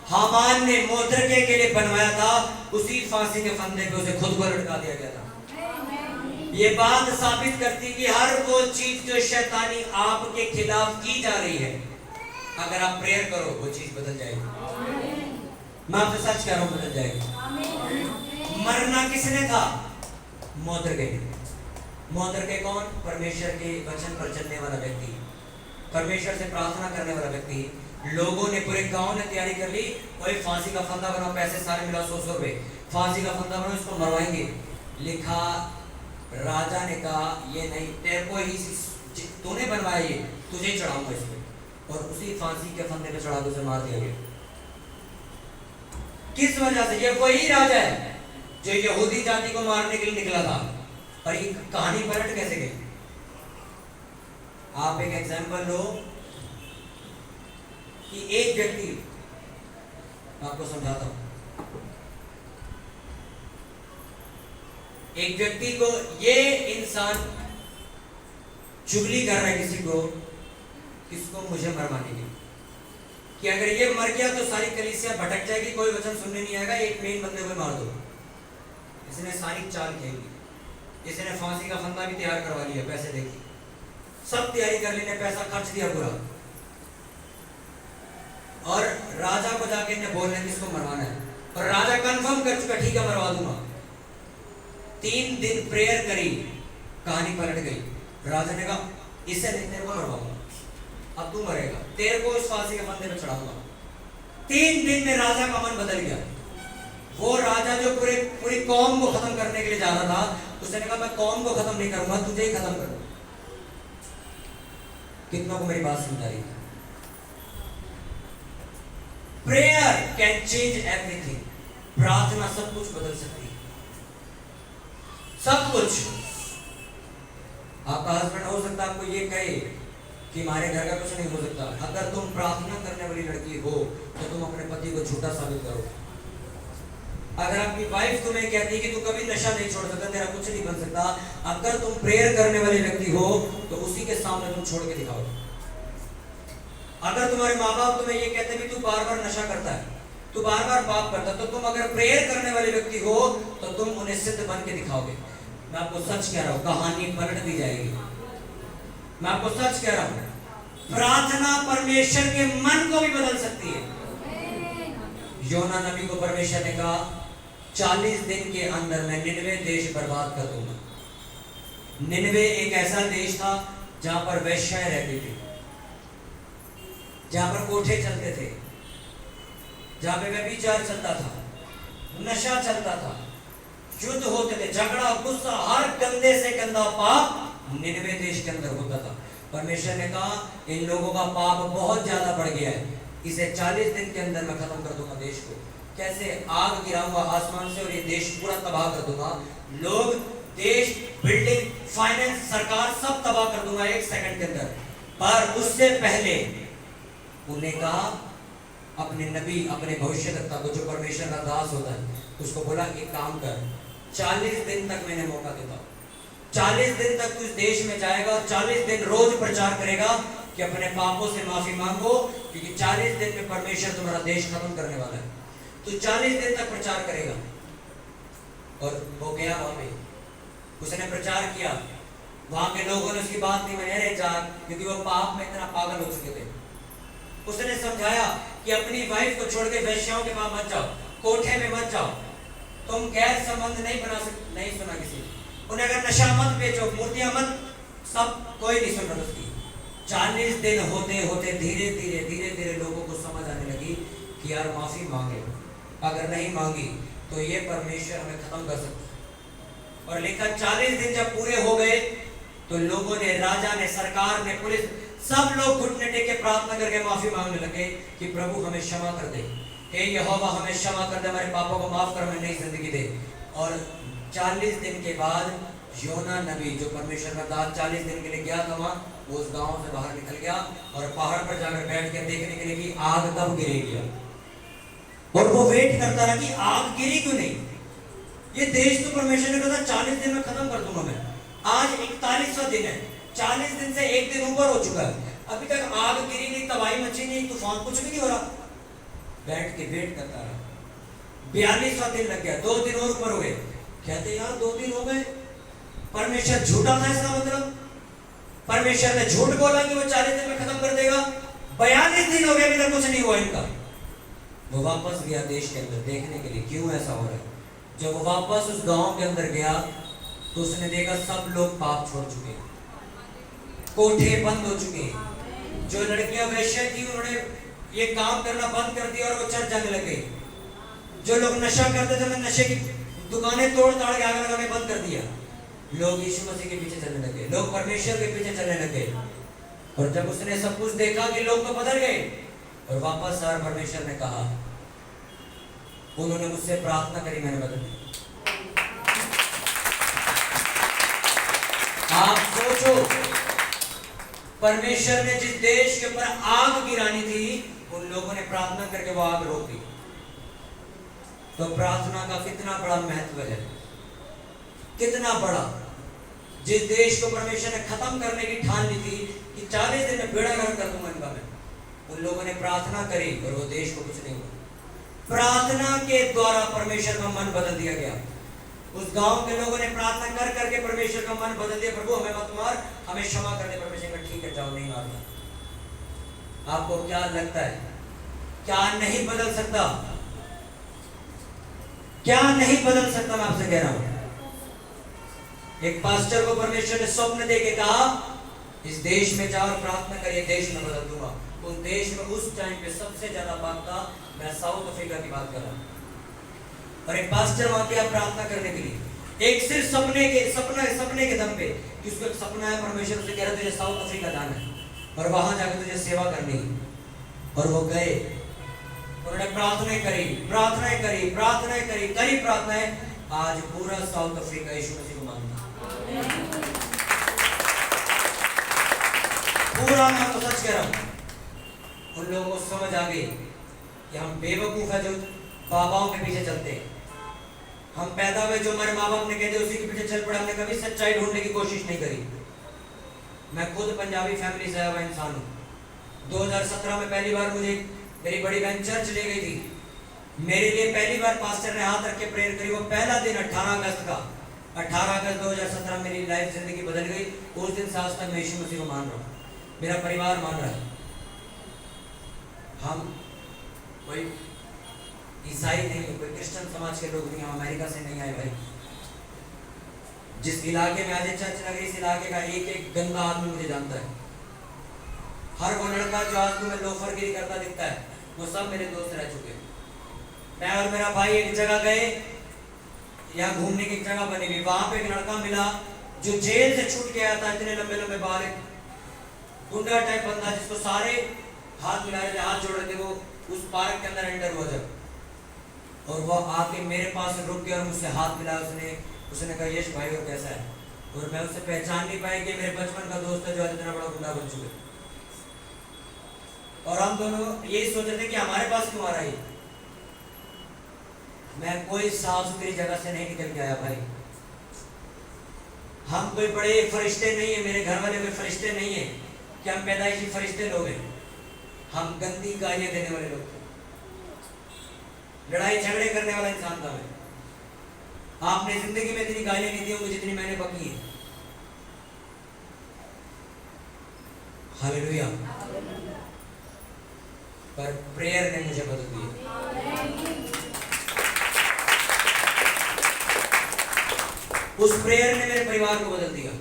हामान ने मोर्दकै के लिए बनवाया था, उसी फांसी के फंदे पे उसे खुद को लटका दिया गया था। ये बात साबित करती कि हर वो चीज जो शैतानी आपके खिलाफ की जा रही है, अगर आप प्रेयर करो वो चीज बदल जाएगी। मैं आपसे सच कह रहा हूं, बदल जाएगी। मरना किसने था? मोर्दकै। मोर्दकै कौन? परमेश्वर के वचन पर चलने वाला व्यक्ति, परमेश्वर से प्रार्थना करने वाला व्यक्ति। लोगों ने, पूरे गांव ने तैयारी कर ली, कोई फांसी का फंदा बनाओ, पैसे सारे मिला 100 रुपए, फांसी का फंदा बनाओ, इसको मरवाएंगे। लिखा राजा ने कहा ये नहीं, तेरे को ही तूने बनवाया, ये तुझे ही चढ़ाऊंगा इस पे। और उसी फांसी के फंदे पे चढ़ा के उसे मार दिया गया। किस वजह से? ये वही राजा है जो यहूदी जाति को मारने के लिए निकला था। और ये कहानी पलट कैसे गई? आप एक एग्जांपल लो कि एक व्यक्ति, आपको समझाता हूं, एक व्यक्ति को, ये इंसान चुगली कर रहा है किसी को, किसको? मुझे मरवाने की, कि अगर ये मर गया तो सारी कलीसिया भटक जाएगी, कोई वचन सुनने नहीं आएगा, एक मेन बंदे को मार दो। इसने सारी चाल खेली, इसने फांसी का फंदा भी तैयार करवा लिया, पैसे देके सब तैयारी कर ली, ने पैसा खर्च दिया पूरा। और राजा को जाके ने बोलने किसको मरवाना है, और राजा कंफर्म कर चुका, ठीक है मरवा दूंगा। 3 दिन प्रेयर करी, कहानी पलट गई। राजा ने कहा इससे नहीं, तेरे को मरवाऊंगा, अब तू मरेगा, तेरे को इस फांसी के फंदे पे चढ़ाऊंगा। 3 दिन में राजा का मन बदल गया। वो राजा जो पूरी कौम को खत्म करने के लिए जा रहा था, उसने कहा मैं कौम को खत्म नहीं करूंगा, तुझे ही खत्म करूंगा। कितनों को मेरी बात समझ आई? Prayer can change everything. प्रार्थना सब कुछ बदल सकती है, सब कुछ। आपका हस्बैंड हो सकता है आपको ये कहे कि हमारे घर का कुछ नहीं हो सकता। अगर तुम प्रार्थना करने वाली लड़की हो तो तुम अपने पति को झूठा साबित करो। अगर आपकी वाइफ तुम्हें कहती है कि तू कभी नशा नहीं छोड़ सकता, तेरा कुछ नहीं बन सकता, अगर तुम प्रेयर करने वाले व्यक्ति हो तो उसी के सामने तुम छोड़ के दिखाओ। अगर तुम्हारे माँ बाप तुम्हें ये कहते हैं कि तू बार बार नशा करता है, तू बार बार पाप करता है, तो तुम अगर प्रेयर करने वाले व्यक्ति हो तो तुम उन्हें सिद्ध बन के दिखाओगे। मैं आपको सच कह रहा हूँ, कहानी पलट दी जाएगी। मैं आपको सच कह रहा हूँ, प्रार्थना परमेश्वर के मन को भी बदल सकती है। योना नबी को परमेश्वर ने कहा 40 दिन के अंदर मैं निनवे देश बर्बाद कर दूंगा। निनवे एक ऐसा देश था जहां पर वेश्याएं रहती थी, जहां पर कोठे चलते थे, जहां पे व्यभिचार चलता था, नशा चलता था, युद्ध होते थे, झगड़ा, गुस्सा, हर गंदे से गंदा पाप निनवे देश के अंदर होता था। परमेश्वर ने कहा इन लोगों का पाप बहुत ज्यादा बढ़ गया है, इसे 40 दिन के अंदर मैं खत्म कर दूंगा देश को। कैसे? आग गिराऊंगा आसमान से और ये देश पूरा तबाह कर दूंगा। लोग, देश, बिल्डिंग, फाइनेंस, सरकार सब तबाह कर दूंगा 1 सेकंड के अंदर। पर उससे पहले उन्हें कहा, अपने नबी, अपने भविष्यवक्ता को, जो परमेश्वर का दास होता है, उसको बोला एक काम कर, 40 दिन तक मैंने मौका देता हूँ, 40 दिन तक तू इस देश में जाएगा और 40 दिन रोज प्रचार करेगा कि अपने पापों से माफी मांगो, क्योंकि 40 दिन में परमेश्वर तुम्हारा देश खत्म करने वाला है। तू 40 दिन तक प्रचार करेगा। और वो गया वहां पे, उसने प्रचार किया, वहां के लोगों ने उसकी बात नहीं मानी, अरे जा, क्योंकि वो पाप में इतना पागल हो चुके थे। उसने समझाया कि अपनी वाइफ को छोड़ के वेश्याओं के पास मत जाओ, कोठे में मत जाओ, तुम गैर संबंध नहीं बना सकते। नहीं सुना किसी, उन्हें अगर नशा मत बेचो, मूर्तियां मत, सब कोई नहीं सुन रहा उसकी। 40 दिन होते होते धीरे धीरे लोगों को समझ आने लगी कि यार माफी मांगे, अगर नहीं मांगी तो ये परमेश्वर हमें खत्म कर सकता है। और लिखा 40 दिन जब पूरे हो गए तो लोगों ने, राजा ने, सरकार ने, पुलिस, सब लोग घुटने टेके प्रार्थना करके माफी मांगने लगे कि प्रभु हमें क्षमा कर दे, हे यहोवा हमें क्षमा कर दे, हमारे पापों को माफ कर, हमें नई जिंदगी दे। और 40 दिन के बाद योना नबी, जो परमेश्वर का दास 40 दिन के लिए गया था वहां, वो उस गांव से बाहर निकल गया और पहाड़ पर जाकर बैठ कर देखने के लिए कि आग कब गिरेगी। और वो वेट करता रहा कि आग गिरी क्यों नहीं। ये देश तो परमेश्वर ने कहा 40 दिन में खत्म कर दूंगा मैं। आज 41वां दिन है, 40 दिन से एक दिन ऊपर हो चुका है, अभी तक आग गिरी नहीं, तबाही मची नहीं, तूफान, कुछ भी नहीं हो रहा। बैठ के वेट करता रहा। 42वां दिन लग गया, 2 दिन और ऊपर हो गए। कहते यार 2 दिन हो गए, परमेश्वर झूठा था, इसका मतलब परमेश्वर ने झूठ बोला कि वो 40 दिन में खत्म कर देगा। 42 दिन हो गए, अभी तक कुछ नहीं हुआ इनका। वो वापस गया देश के अंदर देखने के लिए क्यों ऐसा हो रहा है। जब वो वापस उस गांव के अंदर गया तो उसने देखा सब लोग पाप छोड़ चुके, कोठे बंद हो चुके, जो लड़कियां वैश्य थी उन्होंने ये काम करना बंद कर दिया और वो चर्च जाने लगे, जो लोग नशा करते थे उन्होंने नशे की दुकानें तोड़ ताड़ के आग लगाने बंद कर दिया। लोग यीशु मसीह के पीछे चलने लगे, लोग परमेश्वर के पीछे चलने लगे। और जब उसने सब कुछ देखा कि लोग तो बदल गए और वापस आकर परमेश्वर ने कहा, उन्होंने मुझसे प्रार्थना करी, मैंने बदल दी। आप सोचो, परमेश्वर ने जिस देश के ऊपर आग गिरानी थी, उन लोगों ने प्रार्थना करके वो आग रोक दी। तो प्रार्थना का कितना बड़ा महत्व है, कितना बड़ा। जिस देश को परमेश्वर ने खत्म करने की ठान ली थी कि 40 दिन में बेड़ा गर्क कर दूंगा इनका मैं, उन लोगों ने प्रार्थना करी और वो देश को कुछ नहीं हुआ। प्रार्थना के द्वारा परमेश्वर का मन बदल दिया गया। उस गांव के लोगों ने प्रार्थना कर करके परमेश्वर का मन बदल दिया, प्रभु हमें मत मार, हमें क्षमा कर दे। परमेश्वर का ठीक है, जाओ, नहीं मारना। आपको क्या लगता है, क्या नहीं बदल सकता? क्या नहीं बदल सकता? मैं आपसे कह रहा हूं। एक पास्टर को परमेश्वर ने स्वप्न देके कहा, इस देश में जाओ और प्रार्थना करिए, देश में बदल दूंगा। उस देश में उस टाइम पे सबसे ज्यादा पाप था। मैं साउथ अफ्रीका की बात कर रहा हूं। और एक पास्टर वहां गया प्रार्थना करने के लिए, एक सिर्फ सपने के दम पे कि उसको एक सपना है, परमेश्वर उसे कह रहा तुझे साउथ अफ्रीका जाना है और वहां जाकर तुझे सेवा करनी। और वो गए, उन्होंने प्रार्थनाएं करी प्रार्थनाएं। आज पूरा साउथ अफ्रीका यीशु मसीह को मानता, पूरा। मैं आपको सच कह रहा हूं, उन लोगों को समझ आ गई कि हम बेवकूफ है जो बाबाओं के पीछे चलते हैं। हम पैदा हुए, जो हमारे माँ बाप ने कहते उसी के पीछे चल पड़े, हमने कभी सच्चाई ढूंढने की कोशिश नहीं करी। मैं खुद पंजाबी फैमिली से आया हुआ इंसान हूँ। 2017 में पहली बार मुझे मेरी बड़ी बहन चर्च ले गई थी। मेरे लिए पहली बार पास्टर ने हाथ रख के प्रेयर करी। वो पहला दिन 18 अगस्त का, 18 अगस्त 2017 मेरी लाइफ जिंदगी बदल गई। उस दिन से आज तक मैं यीशु मसीह को मान रहा हूँ, मेरा परिवार मान रहा है। हम कोई ईसाई नहीं, कोई क्रिश्चियन समाज के लोग नहीं, हम अमेरिका से नहीं आए भाई। जिस इलाके में आज चर्च लग रही, इस इलाके का एक एक गंदा आदमी मुझे जानता है। हर वो लड़का जो आज तुम्हें लोफरगिरी करता दिखता है, वो सब मेरे दोस्त रह चुके। मैं और मेरा भाई एक जगह गए, यहाँ घूमने की जगह बनी हुई, वहां पे एक लड़का मिला जो जेल से छूट के आया था। इतने लंबे लंबे बाल, गुंडा टाइप बंदा, जिसको सारे हाथ मिला रहे थे, हाथ जोड़ रहे थे। वो उस पार्क के अंदर एंटर हुआ जब, और वो आके मेरे पास रुक गया और मुझसे हाथ मिलाया। उसने कहा यश भाई और कैसा है। और मैं उससे पहचान नहीं पाई कि मेरे बचपन का दोस्त है जो आज इतना बड़ा गुंडा बन चुके। और हम दोनों यही सोच रहे थे कि हमारे पास क्यों आ रहा है। मैं कोई साफ सुथरी जगह से नहीं निकल के आया भाई। हम कोई बड़े फरिश्ते नहीं है, मेरे घर वाले कोई फरिश्ते नहीं है कि हम पैदाइशी फरिश्ते लोग हैं। हम गंदी गालियां देने वाले लोग थे, लड़ाई झगड़े करने वाला इंसान था मैं। आपने जिंदगी में इतनी गालियां नहीं दी होंगी जितनी मैंने बकी है। हालेलुया। पर प्रेयर ने मुझे बदल दिया। उस प्रेयर ने मेरे परिवार को बदल दिया।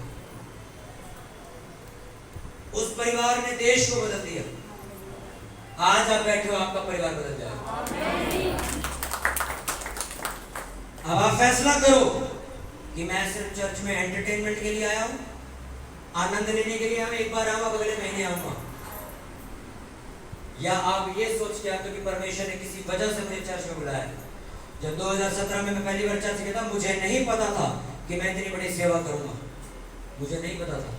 उस परिवार ने देश को बदल दिया। आज आप बैठे हो, आपका परिवार बदल जाएगा। अब आप फैसला करो कि मैं सिर्फ चर्च में एंटरटेनमेंट के लिए आया हूं, आनंद लेने के लिए आया हूं, एक बार आऊंगा, अगले महीने आऊंगा, या आप ये सोच के आते हो कि परमेश्वर ने किसी वजह से मुझे चर्च में बुलाया है। जब 2017 में मैं पहली बार चर्च गया था, मुझे नहीं पता था कि मैं इतनी बड़ी सेवा करूंगा। मुझे नहीं पता था।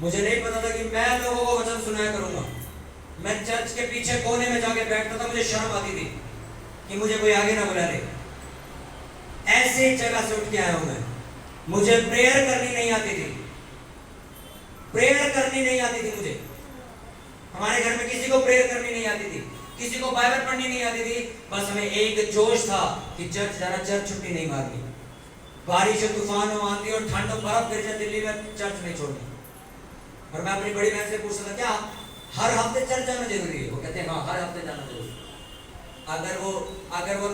मुझे नहीं पता था कि मैं लोगों को वचन सुनाया करूंगा। मैं चर्च के पीछे कोने में जाके बैठता था, मुझे शर्म आती थी कि मुझे कोई आगे ना बुला ले। ऐसे जगह से उठ के आया हूं मैं। मुझे प्रेयर करनी नहीं आती थी। प्रेयर करनी नहीं आती थी मुझे। हमारे घर में किसी को प्रेयर करनी नहीं आती थी, किसी को बाइबल पढ़नी नहीं आती थी। बस हमें एक जोश था कि चर्च जाना, चर्च छुट्टी नहीं मारनी। बारिश और तूफान हो, आंधी और ठंड और बर्फ गिर जाए, दिल्ली में चर्च नहीं छोड़नी। और मैं अपनी बड़ी बहन से पूछता था, क्या हर हफ्ते चर्च जाना जरूरी है? वो कहते हैं हाँ, हर हफ्ते जाना जरूरी। अगर वो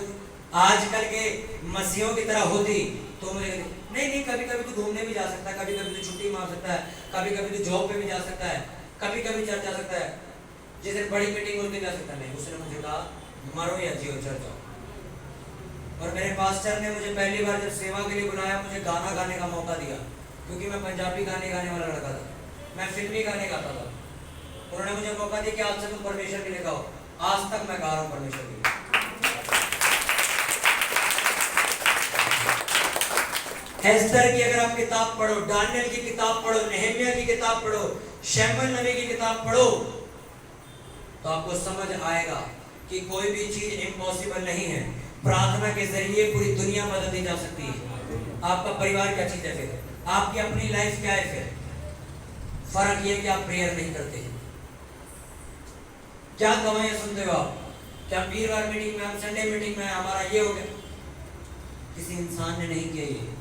आजकल के मसीहों की तरह होती तो मुझे नहीं, कभी कभी तो घूमने भी जा सकता है, कभी कभी तो छुट्टी मार सकता है, कभी कभी तो जॉब पे भी जा सकता है, कभी कभी चर्च जा सकता है, जिस दिन बड़ी मीटिंग होती जा सकता नहीं। उसने मुझे कहा मरो या जियो, चर्च जाओ। और मेरे पास्टर ने मुझे पहली बार जब सेवा के लिए बुलाया, मुझे गाना गाने का मौका दिया, क्योंकि मैं पंजाबी गाने गाने वाला लड़का था, मैं फिल्मी गाने गाता था। उन्होंने मुझे मौका दिया कि आज से तुम परमेश्वर के लिए गाओ। आज तक मैं गा रहा हूँ परमेश्वर के लिए। एस्तर की अगर आप किताब पढ़ो, दानियल की किताब पढ़ो, नेहमिया की किताब पढ़ो, शमूएल नबी की किताब पढ़ो, तो आपको समझ आएगा कि कोई भी चीज इम्पॉसिबल नहीं है। प्रार्थना के जरिए पूरी दुनिया बदल दी जा सकती है। आपका परिवार क्या चीज है, फिर आपकी अपनी लाइफ क्या है? फिर फर्क ये कि आप प्रेयर नहीं करते। क्या गवाहियां सुनते हो आप? क्या वीरवार मीटिंग में, हम संडे मीटिंग में हमारा ये हो गया? किसी इंसान ने नहीं किया, ये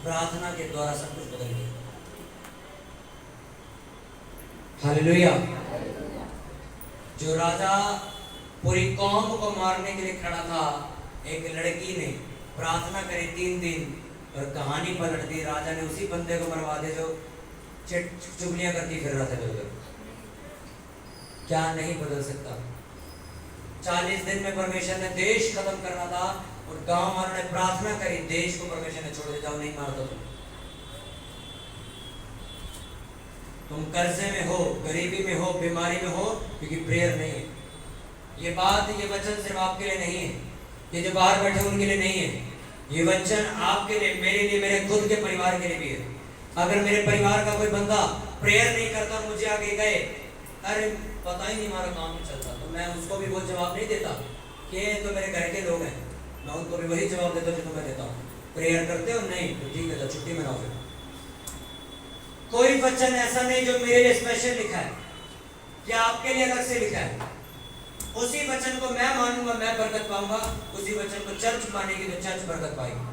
प्रार्थना के द्वारा सब कुछ बदल गया। हालेलुया। जो राजा पूरी कौम को मारने के लिए खड़ा था, एक लड़की ने प्रार्थना करी 3 दिन और कहानी पलट दी। राजा ने उसी बंदे को मरवा दिया जो चुगलियां करती फिर रहा था इधर। क्या नहीं बदल सकता? 40 दिन में परमेश्वर ने देश खत्म करना था और गांव वालों ने प्रार्थना करी, देश को परमेश्वर ने छोड़ दिया, जाओ नहीं मारता तुम कर्जे में हो, गरीबी में हो, बीमारी में हो, क्योंकि प्रेयर नहीं है। ये बात, ये वचन सिर्फ आपके लिए नहीं है, ये जो बाहर बैठे उनके लिए नहीं है। ये वचन आपके लिए, मेरे लिए, मेरे खुद के परिवार के लिए भी है। अगर मेरे परिवार का कोई बंदा प्रेयर नहीं करता, मुझे आगे गए, अरे पता ही नहीं हमारा काम नहीं चलता, तो मैं उसको भी वो जवाब नहीं देता कि तो मेरे घर के लोग हैं, मैं उनको भी वही जवाब देता जो तुम्हें देता हूँ। प्रेयर करते हो? नहीं, तो ठीक है, तो छुट्टी में रहो। कोई वचन ऐसा नहीं जो मेरे लिए स्पेशल लिखा है या आपके लिए अलग से लिखा है। उसी वचन को मैं मानूंगा, मैं बरकत पाऊंगा। उसी वचन को चर्च मानेगी तो चर्च बरकत पाएगी।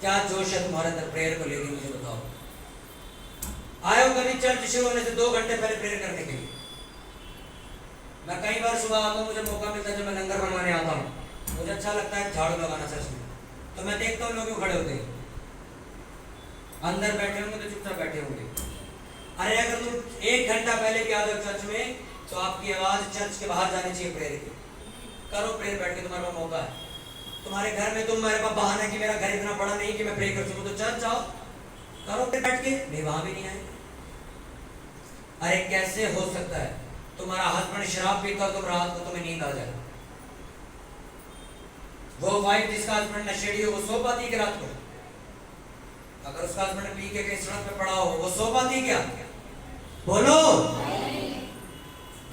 क्या जोश है तुम्हारे अंदर प्रेयर को लेकर? मुझे बताओ। आए हो कभी चर्च शुरू होने से 2 घंटे पहले प्रेयर करने के लिए? मैं कई बार सुबह आता हूँ, मुझे मौका मिलता है जब मैं लंगर बनवाने आता हूँ, मुझे अच्छा लगता है झाड़ू लगाना चर्च में, तो मैं देखता हूँ लोग क्यों खड़े होते हैं। अंदर बैठे होंगे तो चुपचाप बैठे होंगे। अरे अगर तुम 1 घंटा पहले भी आ जाओ चर्च में, तो आपकी आवाज चर्च के बाहर जानी चाहिए प्रेयर की। करो प्रेयर बैठ के, तुम्हारे पास मौका है। तुम्हारे घर में तुम्हारे पास बहाना कि मेरा घर इतना बड़ा नहीं कि मैं प्रे कर सकूं, तो चर्च जाओ, करो प्रेयर बैठ के। नहीं, वहां भी नहीं आए। अरे कैसे हो सकता है तुम्हारा हस्बैंड शराब पीता, तुम रात को तुम्हें नींद आ जाए? वो वाइफ जिसका हस्बैंड नशेड़ी हो, वो सो पाती है रात को? अगर उसका हस्बैंड पी के कहीं सड़क पे पड़ा हो, वो सो पाती क्या? बोलो।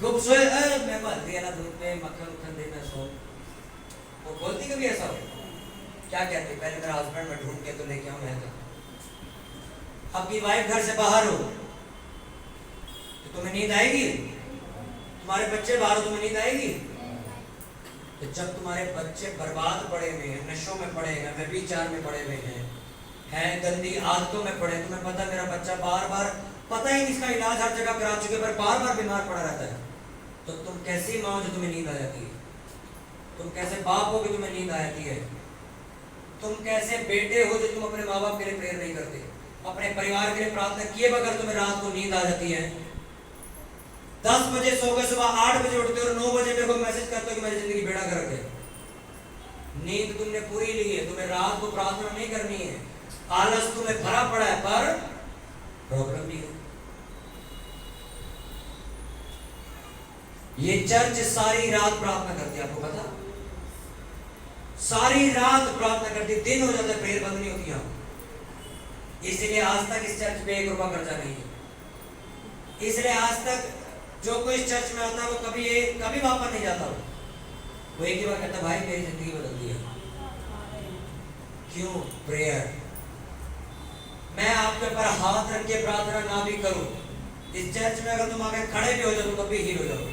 खूब सोए मैं भर दिया ना दूध में मक्खन उखन देना सो। वो बोलती कभी ऐसा हो? क्या कहती पहले मेरा हस्बैंड मैं ढूंढ के तो लेके आऊं मैं तो। आपकी वाइफ घर से बाहर हो तो तुम्हें नींद आएगी? तुम्हारे बच्चे बाहर हो तुम्हें नींद आएगी? तो जब तुम्हारे बच्चे बर्बाद पड़े हुए हैं, नशों में पड़े हैं, व्यभिचार में पड़े हुए हैं, गंदी आदतों में पड़े, तुम्हें पता मेरा बच्चा बार बार, पता ही नहीं इसका इलाज हर जगह करा चुके पर बार बार बीमार पड़ा रहता है, तो तुम कैसी माँ हो जो तुम्हें नींद आ जाती है? तुम कैसे बाप हो कि तुम्हें नींद आ जाती है? तुम कैसे बेटे हो जो तुम अपने माँ बाप के लिए प्रेयर नहीं करते, अपने परिवार के लिए प्रार्थना किए बगैर तुम्हें रात को नींद आ जाती है? 10 बजे सो गए, सुबह 8 बजे उठते हो और 9 बजे मेरे को मैसेज करते हो कि मेरी जिंदगी बेड़ा कर रखे। नींद तुमने पूरी ली है, तुम्हें रात को प्रार्थना नहीं करनी है, आलस तुम्हें भरा पड़ा है, पर प्रॉब्लम नहीं है। ये चर्च सारी रात प्रार्थना करती है, आपको पता? सारी रात प्रार्थना करती, दिन हो जाता है प्रेयर बंद नहीं होती यहां। इसलिए आज तक इस चर्च पे 1 रुपया खर्चा नहीं है। इसलिए आज तक जो कोई इस चर्च में आता है वो कभी वापस नहीं जाता। वो एक ही बार कहता, भाई मेरी जिंदगी बदल दी है। क्यों? प्रेयर। मैं आपके ऊपर हाथ रख के प्रार्थना ना भी करूं, इस चर्च में अगर तुम आके खड़े भी हो जाओ तो तब भी हील हो जाओ।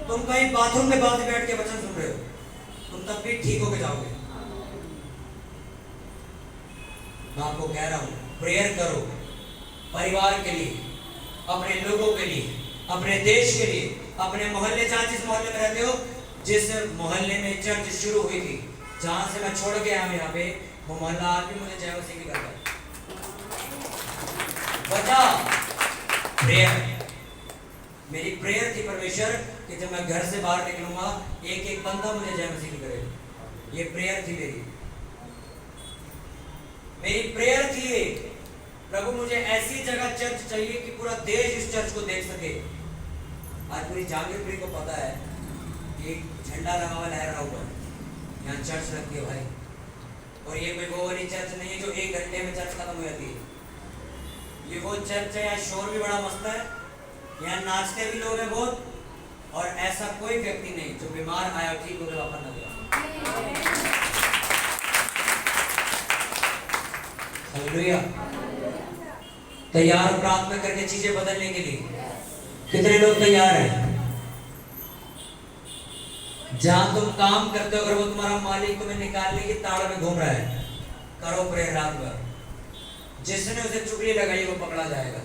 तुम कहीं बाथरूम में बात बैठ के वचन सुन रहे हो, तुम तब भी ठीक होके जाओगे। मैं आपको कह रहा हूं, प्रेयर करो परिवार के लिए, अपने लोगों के लिए, अपने देश के लिए, अपने मोहल्ले, जहां जिस मोहल्ले में रहते हो, जिस मोहल्ले में चर्च शुरू हुई थी, जहां से मैं छोड़ के आया हूं यहाँ पे, वो मोहल्ला आज भी मुझे जय मसीह की करता है। वजह प्रेयर। मेरी प्रेयर थी परमेश्वर कि जब मैं घर से बाहर निकलूंगा एक एक बंदा मुझे जय मसीह की करे। ये प्रेयर थी मेरी प्रेयर थी ये, प्रभु मुझे ऐसी जगह चर्च चाहिए कि पूरा देश इस चर्च को देख सके। आज पूरी जांगीरपुरी को पता है कि झंडा लगा हुआ लहरा हुआ यहाँ चर्च लगती है भाई। और ये कोई वो वाली चर्च नहीं है जो 1 घंटे में चर्च खत्म हो जाती है। ये वो चर्च है, यहाँ शोर भी बड़ा मस्त है, यहाँ नाचते भी लोग हैं बहुत, और ऐसा कोई व्यक्ति नहीं जो बीमार आया ठीक होकर वापस न गया। हालेलुया। तैयार प्रार्थना करके चीजें बदलने के लिए? कितने लोग तैयार हैं? जहां तुम काम करते हो, अगर वो तुम्हारा मालिक तुम्हें निकालने की ताड़ में घूम रहा है, करो प्रेयर रात भर। जिसने उसे चुगली लगाई वो पकड़ा जाएगा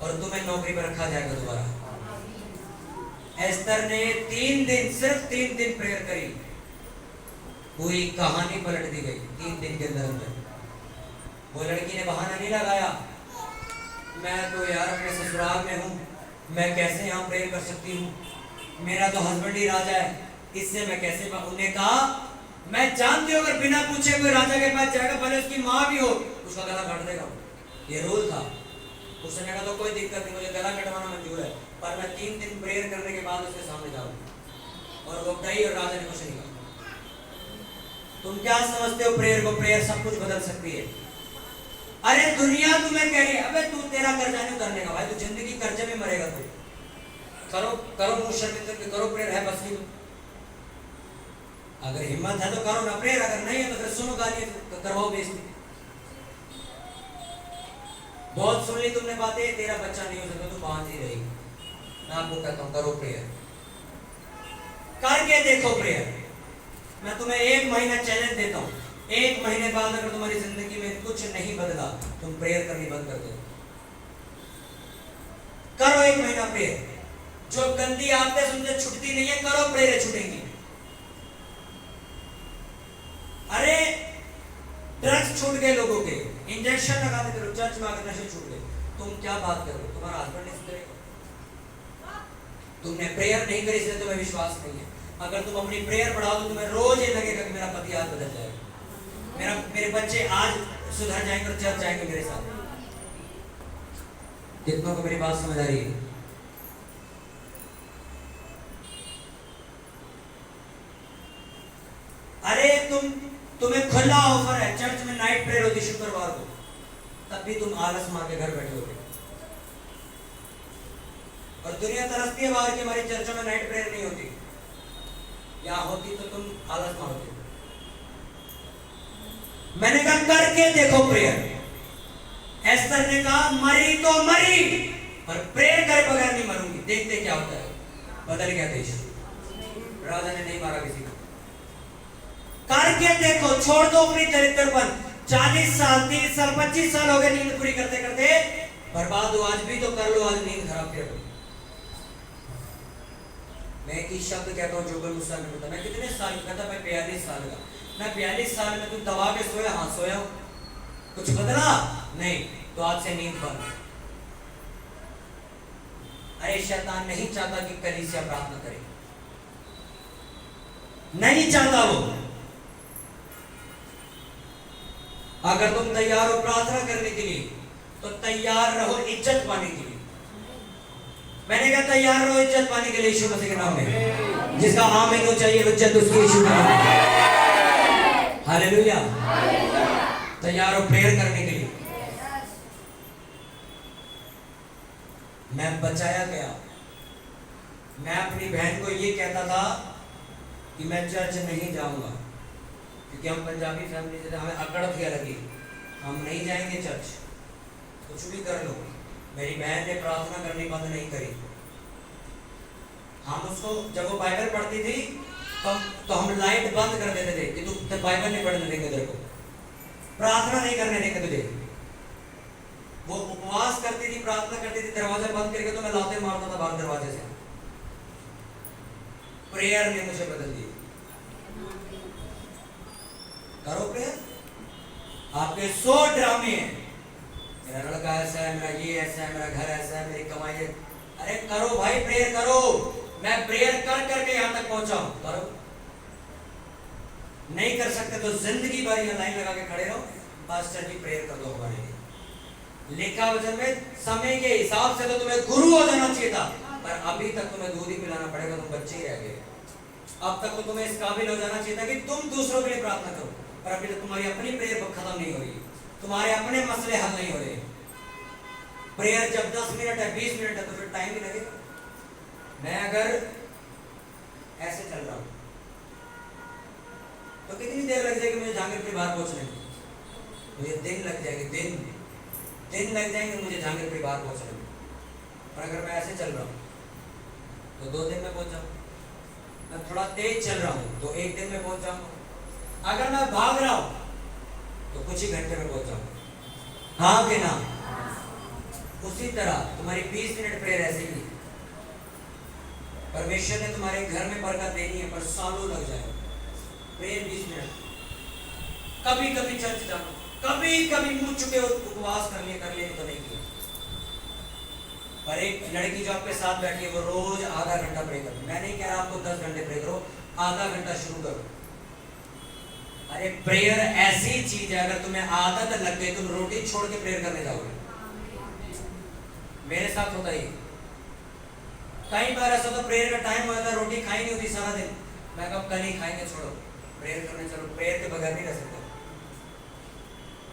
और तुम्हें नौकरी पर रखा जाएगा दोबारा। एस्तर ने 3 दिन, सिर्फ 3 दिन प्रेयर करी, पूरी कहानी पलट दी गई 3 दिन के अंदर। वो लड़की ने बहाना नहीं लगाया, मैं तो यार अपने ससुराल में हूँ, मैं कैसे यहाँ प्रेयर कर सकती हूँ, मेरा तो हस्बैंड ही राजा है, इससे मैं कैसे। उन्हें कहा, मैं जानती हूँ अगर बिना पूछे कोई राजा के पास जाएगा, भले उसकी माँ भी हो, उसका गला काट देगा। ये रूल था। उसने कहा तो कोई दिक्कत नहीं, मुझे गला कटवाना मंजूर है, पर मैं 3 दिन प्रेयर करने के बाद उसके सामने जाऊंगा। और वो गई और राजा ने कुछ नहीं कहा। तुम क्या समझते हो प्रेयर को? प्रेयर सब कुछ बदल सकती है। अरे दुनिया तुम्हें कह रही है, अबे तू तेरा कर्जा नहीं करने का भाई, तू जिंदगी कर्जे में मरेगा। तू करो मुंह शर्मिंदा करो, प्रेयर है बस की। अगर हिम्मत है तो करो ना प्रेयर, अगर नहीं है तो फिर सुनो गाली, करवाओ बेइज्जती। बहुत सुन ली तुमने बातें, तेरा बच्चा नहीं हो सकता, तू बांध ही रहेगी। मैं आपको कहता हूं करो प्रेयर, करके देखो प्रेयर। मैं तुम्हें 1 महीना चैलेंज देता हूं, 1 महीने बाद अगर तुम्हारी जिंदगी में कुछ नहीं बदला, तुम प्रेयर करनी बंद कर दो। करो 1 महीना प्रेयर। जो गंदी आदतें तुमसे छूटती नहीं है, करो प्रेयर, छूटेंगी। अरे ड्रग्स छूट गए लोगों के, इंजेक्शन लगाते थे, चर्च में आकर नशे छूट गए। तुम क्या बात कर रहे हो? तुम्हारा हस्बैंड नहीं सुधरेगा। तुमने प्रेयर नहीं करी इसलिए तुम्हें विश्वास नहीं है। अगर तुम अपनी प्रेयर बढ़ाओ तो तुम्हें रोज ये लगेगा कि मेरा पति आज बदल जाएगा, मेरे बच्चे आज सुधर जाएंगे और चर्च जाएंगे मेरे साथ। कितनों को मेरी बात समझ आ रही है? अरे तुम्हें खुला ऑफर है, चर्च में नाइट प्रेयर होती शुक्रवार को, तब भी तुम आलस मार के घर बैठे होगे। और दुनिया तरसती है बाहर की हमारी चर्चों में नाइट प्रेयर नहीं होती, यहाँ होती तो तुम आलस मारोगे। मैंने कहा करके देखो प्रेयर। एस्तर ने कहा मरी तो मरी, पर प्रेयर करे बगैर नहीं मरूंगी, देखते क्या होता है। बदल गया देश, राजा ने नहीं मारा किसी को। करके देखो, छोड़ दो अपनी दरिद्रपन। 40 साल 30 साल 25 साल हो गए नींद पूरी करते करते, बर्बाद हो आज भी तो कर लो, आज नींद खराब कर लो। मैं एक ही शब्द कहता हूँ जो कोई मुझसे नहीं पता, मैं कितने साल का था, मैं 42 साल का। मैं 42 साल में तू दबा के सोया, हाँ सोया, कुछ बदला नहीं, तो आज से नींद बंद। अरे शैतान नहीं चाहता कि कलीसिया प्रार्थना करे, नहीं चाहता वो। अगर तुम तैयार हो प्रार्थना करने के लिए तो तैयार रहो इज्जत पाने के लिए। मैंने कहा तैयार रहो इज्जत पाने के लिए यीशु मसीह के नाम में। जिसका आमीन हो चाहिए इज्जत उसकी यीशु के नाम में। हालेलुया। तैयार हो प्रेयर करने के लिए। मैं बचाया गया। मैं अपनी बहन को ये कहता था कि मैं चर्च नहीं जाऊंगा, क्योंकि हम पंजाबी फैमिली से हमें अकड़ थी लगी, हम नहीं जाएंगे चर्च, कुछ भी कर लो। मेरी बहन ने प्रार्थना करनी बंद नहीं करी। हम उसको जब वो बाइबल पढ़ती थी तो हम लाइट बंद कर देते थे कि तू बाइबल नहीं पढ़ने देंगे, तेरे को प्रार्थना नहीं करने देंगे तुझे। वो उपवास करती थी, प्रार्थना करती थी, दरवाजा बंद करके तो मैं लाते मारता था बाहर दरवाजे से। प्रेयर ने मुझे बदल दिया। करो प्रेयर। आपके 100 ड्रामे हैं, मेरा लड़का ऐसा है, मेरा ये ऐसा है, मेरा घर ऐसा है, मेरी कमाई है। अरे करो भाई, प्रेयर करो। मैं प्रेयर कर करके यहां तक पहुंचा हूं, करो। नहीं कर सकते तो जिंदगी भर यहां लाइन लगा के खड़े रहो, पास्टर जी प्रेयर कर दो हमारे लिए। लिखा वचन में समय के हिसाब से तो तुम्हें गुरु हो जाना चाहिए था, पर अभी तक तुम्हें दूध ही पिलाना पड़ेगा, तुम बच्चे ही रह गए। अब तक तो तुम्हें इस काबिल हो जाना चाहिए था कि तुम दूसरों के लिए प्रार्थना करो, पर अभी तक तुम्हारी अपनी प्रेयर खत्म नहीं हो रही, तुम्हारे अपने मसले हल नहीं हो रहे। प्रेयर जब 10 मिनट है 20 मिनट है तो फिर टाइम ही लगेगा। मैं अगर ऐसे चल रहा हूं तो कितनी देर लग जाएगी मुझे जहांगीरपुर बाहर पहुंचने में? मुझे दिन लग जाएंगे, दिन लग जाएंगे मुझे जहांगीरपुर बाहर पहुंचने में। और अगर मैं ऐसे चल रहा हूँ तो 2 दिन में पहुंच जाऊँ। मैं थोड़ा तेज चल रहा हूँ तो 1 दिन में पहुंच जाऊंगा। अगर मैं भाग रहा हूँ तो कुछ ही घंटे में पहुंच जाऊंगा। हाँ कि ना? उसी तरह तुम्हारी 20 मिनट प्रेयर ऐसे ही। परमेश्वर ने तुम्हारे घर में बरकत देनी है, पर सालों लग जाएगा। Prayer 20 minute. कभी कभी चर्च जाना, कभी कभी मुंह चुके उपवास कर लिए तो नहीं किया। पर एक लड़की जो आपके साथ बैठी है वो रोज आधा घंटा प्रे करती। मैं नहीं कह रहा आपको 10 घंटे प्रे करो, आधा घंटा शुरू करो। अरे प्रेयर ऐसी चीज है, अगर तुम्हें आदत लग गई तुम रोटी छोड़ के प्रेयर करने जाओगे। मेरे साथ होता ही कई बार ऐसा तो प्रेयर का टाइम होता है, रोटी खाई नहीं होती सारा दिन। मैं कब कल ही खाएंगे, छोड़ो प्रेयर करने चलो। प्रेयर के बगैर नहीं रह सकते।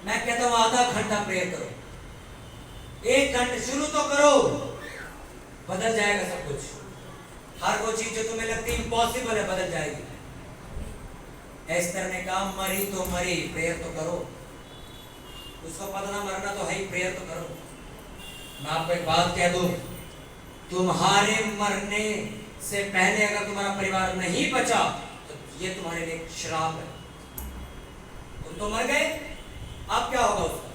मैं कहता हूँ आधा घंटा प्रेयर करो, 1 घंटे शुरू तो करो, बदल जाएगा सब कुछ। हर वो चीज जो तुम्हें लगती है इम्पॉसिबल है बदल जाएगी। एस्तर ने कहा मरी तो मरी, प्रेयर तो करो। उसको पता ना मरना तो है ही, प्रेयर तो करो। मैं आपको एक बात कह दूं, तुम्हारे मरने से पहले अगर तुम्हारा परिवार नहीं बचा तो ये तुम्हारे लिए श्राप है। तुम तो मर गए, अब क्या होगा उसका?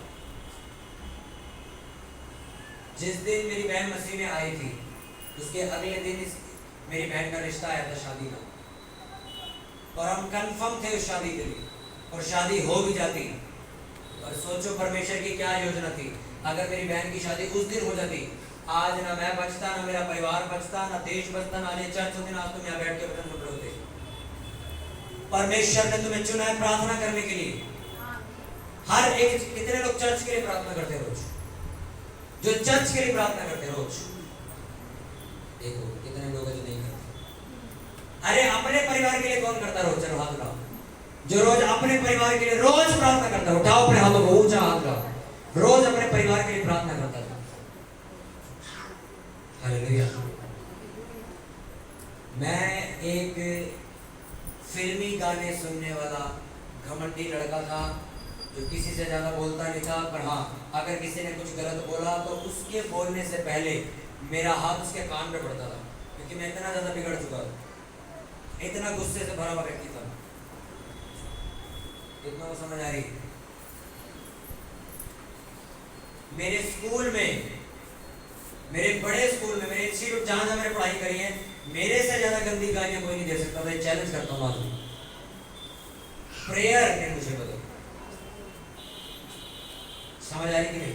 जिस दिन मेरी बहन मसीह में आई थी उसके अगले दिन मेरी बहन का रिश्ता आया था शादी का, और हम कंफर्म थे उस शादी के लिए, और शादी हो भी जाती। और सोचो परमेश्वर की क्या योजना थी। अगर मेरी बहन की शादी उस दिन हो जाती, आज ना मैं बचता, ना मेरा परिवार बचता, ना देश बचता, ना चर्च होती, ना तुम यहाँ बैठ के वचन सुन रहे होते। परमेश्वर ने तुम्हें चुना है प्रार्थना करने के लिए। हर एक, कितने लोग चर्च के लिए प्रार्थना करते हैं रोज? जो चर्च के लिए प्रार्थना करते हैं रोज, देखो कितने लोग जो नहीं करते। अरे अपने परिवार के लिए कौन करता रोज? चलो हाथ उठाओ। जो रोज अपने परिवार के लिए रोज प्रार्थना करता है, उठाओ अपने हाथों को, ऊंचा हाथ उठाओ। रोज अपने परिवार के लिए प्रार्थना करता था। हालेलुया। मैं एक फिल्मी गाने सुनने वाला घमंडी लड़का था जो किसी से ज़्यादा बोलता नहीं था, पर हाँ अगर किसी ने कुछ गलत बोला तो उसके बोलने से पहले मेरा हाथ उसके कान पे पड़ता था, क्योंकि मैं इतना ज़्यादा बिगड़ चुका था, इतना गुस्से से भरा हुआ व्यक्ति था। इतना को समझ आ रही? मेरे स्कूल में, मेरे बड़े स्कूल में, मेरे इंस्टीट्यूट जहाँ जहाँ मैंने पढ़ाई करी है, मेरे से ज़्यादा गंदी गालियाँ कोई नहीं दे सकता था। चैलेंज करता हूँ आज प्रेयर ने मुझे बदल। समझ आ रही कि नहीं?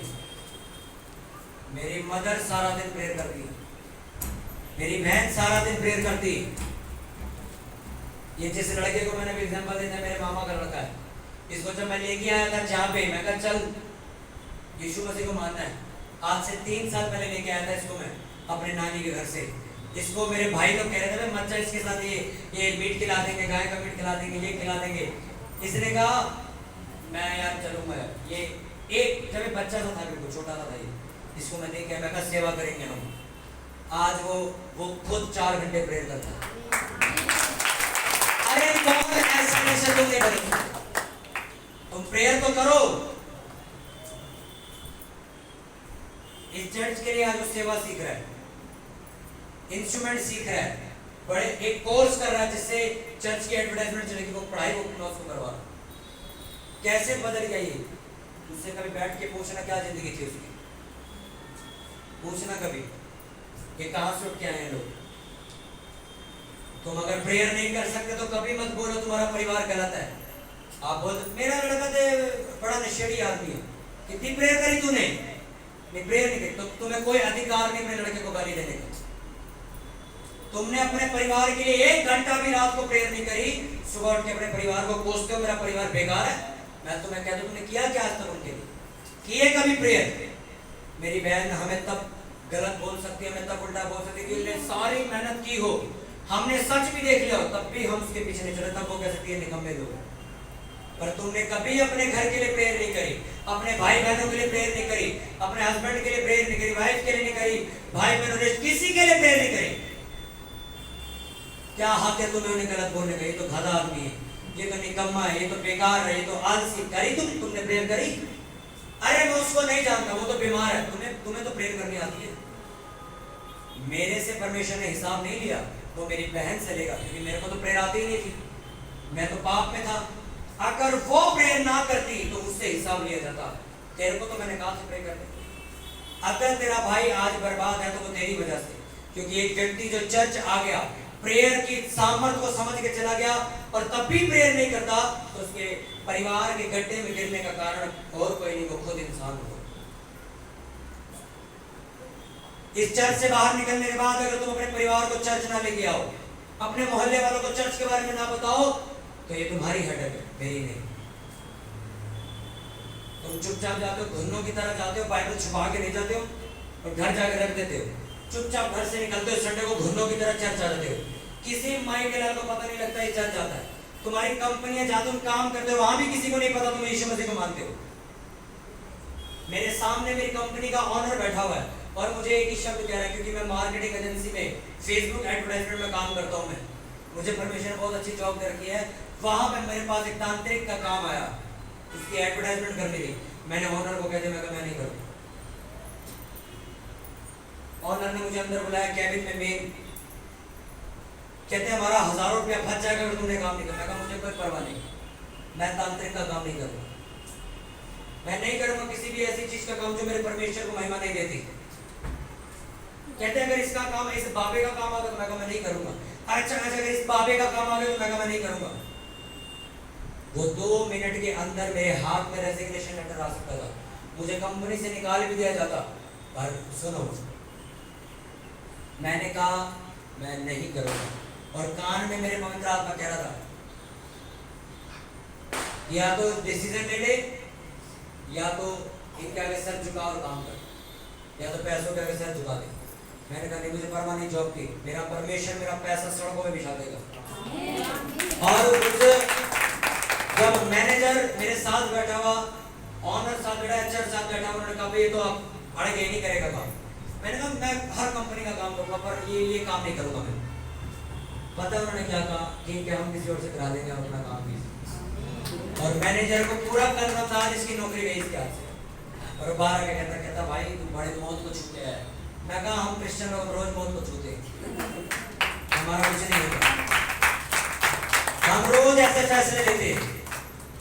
मेरी मदर सारा दिन प्रेयर करती, मेरी बहन सारा दिन प्रेयर करती। ये जिस लड़के को मैंने एग्जांपल देता है, मेरे मामा का लड़का है, इसको जब मैं लेके आया था जहाँ पे, मैं कहा चल यीशु मसीह को मानना है। आज से 3 साल पहले लेके आया था इसको मैं अपने नानी के घर से। इसको मेरे भाई लोग कह रहे थे मत जा इसके साथ, ये मीट खिला देंगे, गाय का मीट खिला देंगे, ये खिला देंगे। इसने कहा मैं यार चलूंगा। ये एक जब बच्चा सा था, बिल्कुल छोटा सा था ये, इसको मैं लेके आया, मैं कहा सेवा करेंगे हम। आज वो खुद 4 घंटे प्रेयर करता है। अरे कौन ऐसा नशा तुम नहीं करो, तुम प्रेयर तो करो। इस चर्च के लिए आज वो सेवा सीख रहा है, इंस्ट्रूमेंट सीख रहा है, बड़े एक कोर्स कर रहा है जिससे चर्च की एडवर्टाइजमेंट चलेगी, वो पढ़ाई वो उसको करवा रहा। कैसे बदल गया ये? उससे कभी बैठ के पूछना क्या जिंदगी थी उसकी, पूछना कभी ये कहां से उठ के आए हैं लोग। तुम अगर प्रेयर नहीं कर सकते तो कभी मत बोलो तुम्हारा परिवार गलत है। आप बोल मेरा लड़का तो बड़ा नशेड़ी आदमी है, कितनी प्रेयर करी तूने? नहीं प्रेयर नहीं करी तो तुम्हें कोई अधिकार नहीं अपने लड़के को गाली देने का। तुमने अपने परिवार के लिए 1 घंटा भी रात को प्रेयर नहीं करी, सुबह उठ के अपने परिवार को कोसते हो मेरा परिवार बेकार है। मैं तुम्हें कहता हूं तुमने किया क्या आज तक उनके लिए? किए कभी प्रेयर? मेरी बहन हमें तब गलत बोल सकती है, हमें तब उल्टा बोल सकती है कि उसने सारी मेहनत की हो, हमने सच भी देख लिया हो, तब भी हम उसके पीछे नहीं चले, तब वो कह सकती है निकम्मे लोग। पर तुमने कभी अपने घर के लिए प्रेयर नहीं करी, अपने भाई बहनों के लिए प्रेयर नहीं करी, अपने हस्बैंड के लिए प्रेयर नहीं करी, वाइफ के लिए नहीं करी, भाई बहनों ने किसी के लिए प्रेयर नहीं करी। क्या हक है तुम्हें उन्हें गलत बोलने का? ये तो गधा आदमी है, ये तो निकम्मा है, ये तो बेकार है, ये तो आलसी। करी तुमने प्रेयर करी? अरे मैं उसको नहीं जानता, वो तो बीमार है। तुम्हें तो प्रेयर करनी आती है। मेरे से परमेश्वर ने हिसाब नहीं लिया, वो मेरी बहन से लेगा, क्योंकि मेरे को तो प्रेयर आती ही नहीं थी, मैं तो पाप में था। अगर वो प्रेयर ना करती तो उससे हिसाब लिया जाता। तेरे को तो मैंने कहा था प्रेयर करने। अगर तेरा भाई आज बर्बाद है तो वो तेरी वजह से, क्योंकि एक व्यक्ति जो चर्च आ गया, प्रेयर की सामर्थ को समझ के चला गया और तब भी प्रेयर नहीं करता, तो उसके परिवार के गड्ढे में गिरने का कारण और कोई नहीं, वो खुद इंसान हो। इस चर्च से बाहर निकलने के बाद अगर तुम अपने परिवार को चर्च ना लेके आओ, अपने मोहल्ले वालों को चर्च के बारे में ना बताओ, तो ये तुम्हारी हेडेक है, मेरी नहीं। तुम चुपचाप जाते हो, घुन्नों की तरह जाते हो, बाइबल छुपा के नहीं जाते हो और घर जाकर रख देते हो। चुपचाप घर से निकलते हो, संडे को घुन्नों की तरह चर्च आ जाते हो। किसी माई के लाल को पता नहीं लगता ये चर्च आता है। तुम्हारी कंपनियां जहां तुम काम करते हो वहां भी किसी को नहीं पता तुम यीशु मसीह को मानते हो। मेरे सामने मेरी कंपनी का ऑनर बैठा हुआ है और मुझे एक ही शब्द कह रहा है, क्योंकि मैं मार्केटिंग एजेंसी में फेसबुक एडवर्टाइजमेंट में काम करता हूँ। मैं मुझे परमेश्वर ने बहुत अच्छी जॉब दे रखी है। वहां पे मेरे पास एक तांत्रिक का काम आया, उसकी एडवर्टाइजमेंट करने की। मैंने ऑनर को कह दिया, मैं नहीं करूँ। ऑनर ने मुझे अंदर बुलाया कैबिन में, मेन कहते हैं हमारा हजारों रुपया फंस जाएगा अगर तुमने काम नहीं करना। मुझे कोई परवाह नहीं, मैं तांत्रिक का काम नहीं करूँगा। मैं नहीं करूँगा किसी भी ऐसी चीज का काम जो मेरे परमेश्वर को महिमा नहीं देती। कहते हैं अगर इसका काम, इस बाबे का काम आ गया तो मैं नहीं करूँगा। अच्छा अगर इस बाबे का काम आ गया तो मैं नहीं करूँगा। वो 2 मिनट के अंदर मेरे हाथ में रेजिग्नेशन लेटर आ सकता था, मुझे कंपनी से निकाल भी दिया जाता। पर सुनो, मैंने कहा मैं नहीं करूँगा, और कान में मेरे पवित्र आत्मा कह रहा था या तो डिसीजन ले ले, या तो इनके आगे सर झुका और काम कर, या तो पैसों के आगे सर झुका दे। मैंने कहा नहीं, मुझे परवाह नहीं जॉब की, मेरा परमेश्वर मेरा पैसा सड़कों में बिछा देगा। और जब मैनेजर मेरे साथ बैठा हुआ, ऑनर साथ बैठा, एचआर साथ बैठा, उन्होंने कहा ये तो आप अड़के ही नहीं करेगा काम। मैंने कहा मैं हर कंपनी का काम करूँगा पर ये काम नहीं करूँगा मैं। पता उन्होंने क्या कहा, ठीक है हम किसी और से करा देंगे अपना काम भी। और मैनेजर को पूरा कंफर्म था इसकी नौकरी गई इसके हाथ से। और बाहर आके कहता भाई तू बड़े मौत को छूते है। मैं कहा हम क्रिश्चियन लोग रोज मौत को छूते, हमारा कुछ नहीं होता, हम रोज ऐसे फैसले लेते।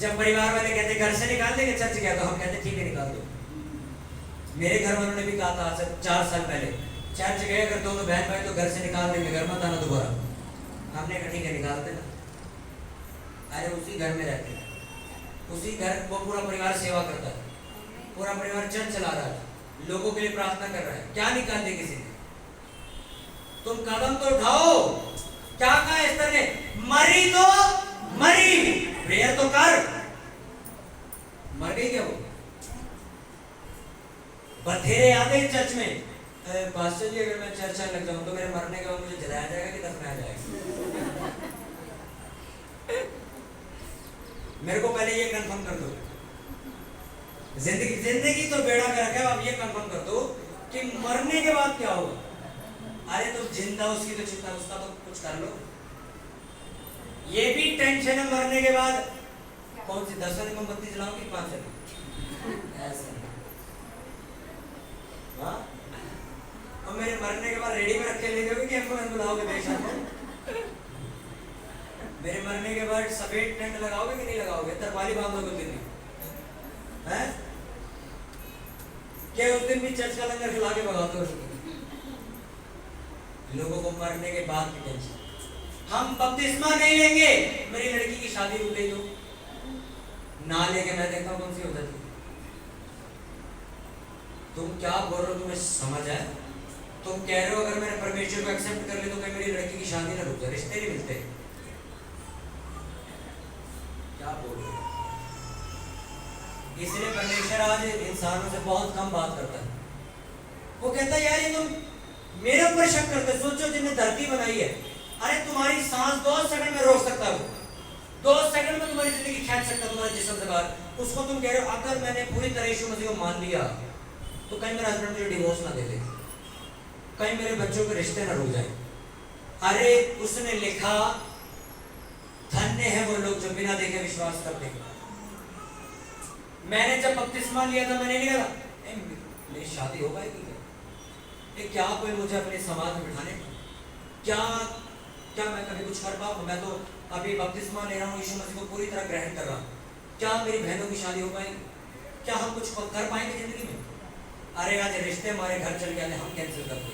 जब परिवार वाले कहते घर से निकाल देंगे चर्च गया, तो हम कहते ठीक है निकाल दो। मेरे घर वालों ने भी कहा था आज 4 साल पहले, चर्च गए अगर दोनों बहन भाई तो घर से निकाल देंगे, घर मत आना दोबारा। हमने कहा ठीक है निकालते ना। अरे उसी घर में रहते हैं, उसी घर वो पूरा परिवार सेवा करता है, पूरा परिवार चर्च चला रहा है, लोगों के लिए प्रार्थना कर रहा है, क्या निकाल दे किसी ने? तुम कदम तो उठाओ। क्या कहा एस्तर ने? मरी तो मरी, प्रेयर तो कर। मर गई क्या वो? बथेरे आते हैं चर्च में, पास्टर जी अगर मैं चर्च आने लग जाऊं तो मेरे मरने के बाद मुझे जलाया जाएगा कि दफनाया जाएगा? मेरे को पहले ये कंफर्म कर दो। जिंदगी तो बेड़ा कर रखा है, अब ये कंफर्म कर दो कि मरने के बाद क्या होगा। अरे तुम जिंदा उसकी तो चिंता, उसका तो कुछ कर लो। ये भी टेंशन है मरने के बाद कौन सी 10 वाली मोमबत्ती जलाऊं कि 5 वाली? ऐसा हाँ? और मेरे मरने के बाद रेडी में रख के ले जाओगे कि एम्बुलेंस बुलाओगे बेशक? मेरे मरने के बाद सफेद टेंट लगाओगे कि नहीं लगाओगे? तरपाली बांधोगे दिन हैं? क्या उस दिन भी चर्च का लंगर खिला के भगाते हो? लोगों को मरने के बाद की टेंशन। हम बपतिस्मा नहीं लेंगे, मेरी लड़की की शादी रुक गई तो ना लेके मैं देखता हूँ कौन सी हो जाती। तुम क्या बोल रहे हो? तुम्हें समझ आए? तुम कह रहे हो अगर मैंने परमेश्वर को एक्सेप्ट कर लिया तो क्या मेरी लड़की की शादी ना रुक जाए, रिश्ते नहीं मिलते? क्या बोल रहे हो? इसलिए परमेश्वर आज इंसानों से बहुत कम बात करता है। वो कहता है यार ये तुम मेरे ऊपर शक करते। सोचो जिसने धरती बनाई है, अरे तुम्हारी सांस 2 सेकंड में रोक सकता है वो, 2 सेकंड में तुम्हारी जिंदगी खींच सकता है तुम्हारे जिस्म से बाहर। उसको तुम कह रहे हो अगर मैंने पूरी तरह यीशु मसीह को मान लिया तो कहीं मेरा हस्बैंड मुझे डिवोर्स ना दे दे, कहीं मेरे बच्चों के रिश्ते ना रुक जाए। अरे उसने लिखा धन्य है वो लोग जो बिना देखे विश्वास करते हैं। मैंने जब बपतिस्मा लिया था मैंने नहीं कहा मेरी शादी हो पाएगी क्या कोई मुझे अपने समाज में बिठाने, क्या मैं कभी कुछ कर पाऊँ? मैं तो अभी बपतिस्मा ले रहा हूँ, यीशु मसीह को पूरी तरह ग्रहण कर रहा हूँ, क्या मेरी बहनों की शादी हो पाएगी? क्या हम कुछ कर पाएंगे जिंदगी में? अरे आज रिश्ते हमारे घर चल गए, हम कैंसिल करते।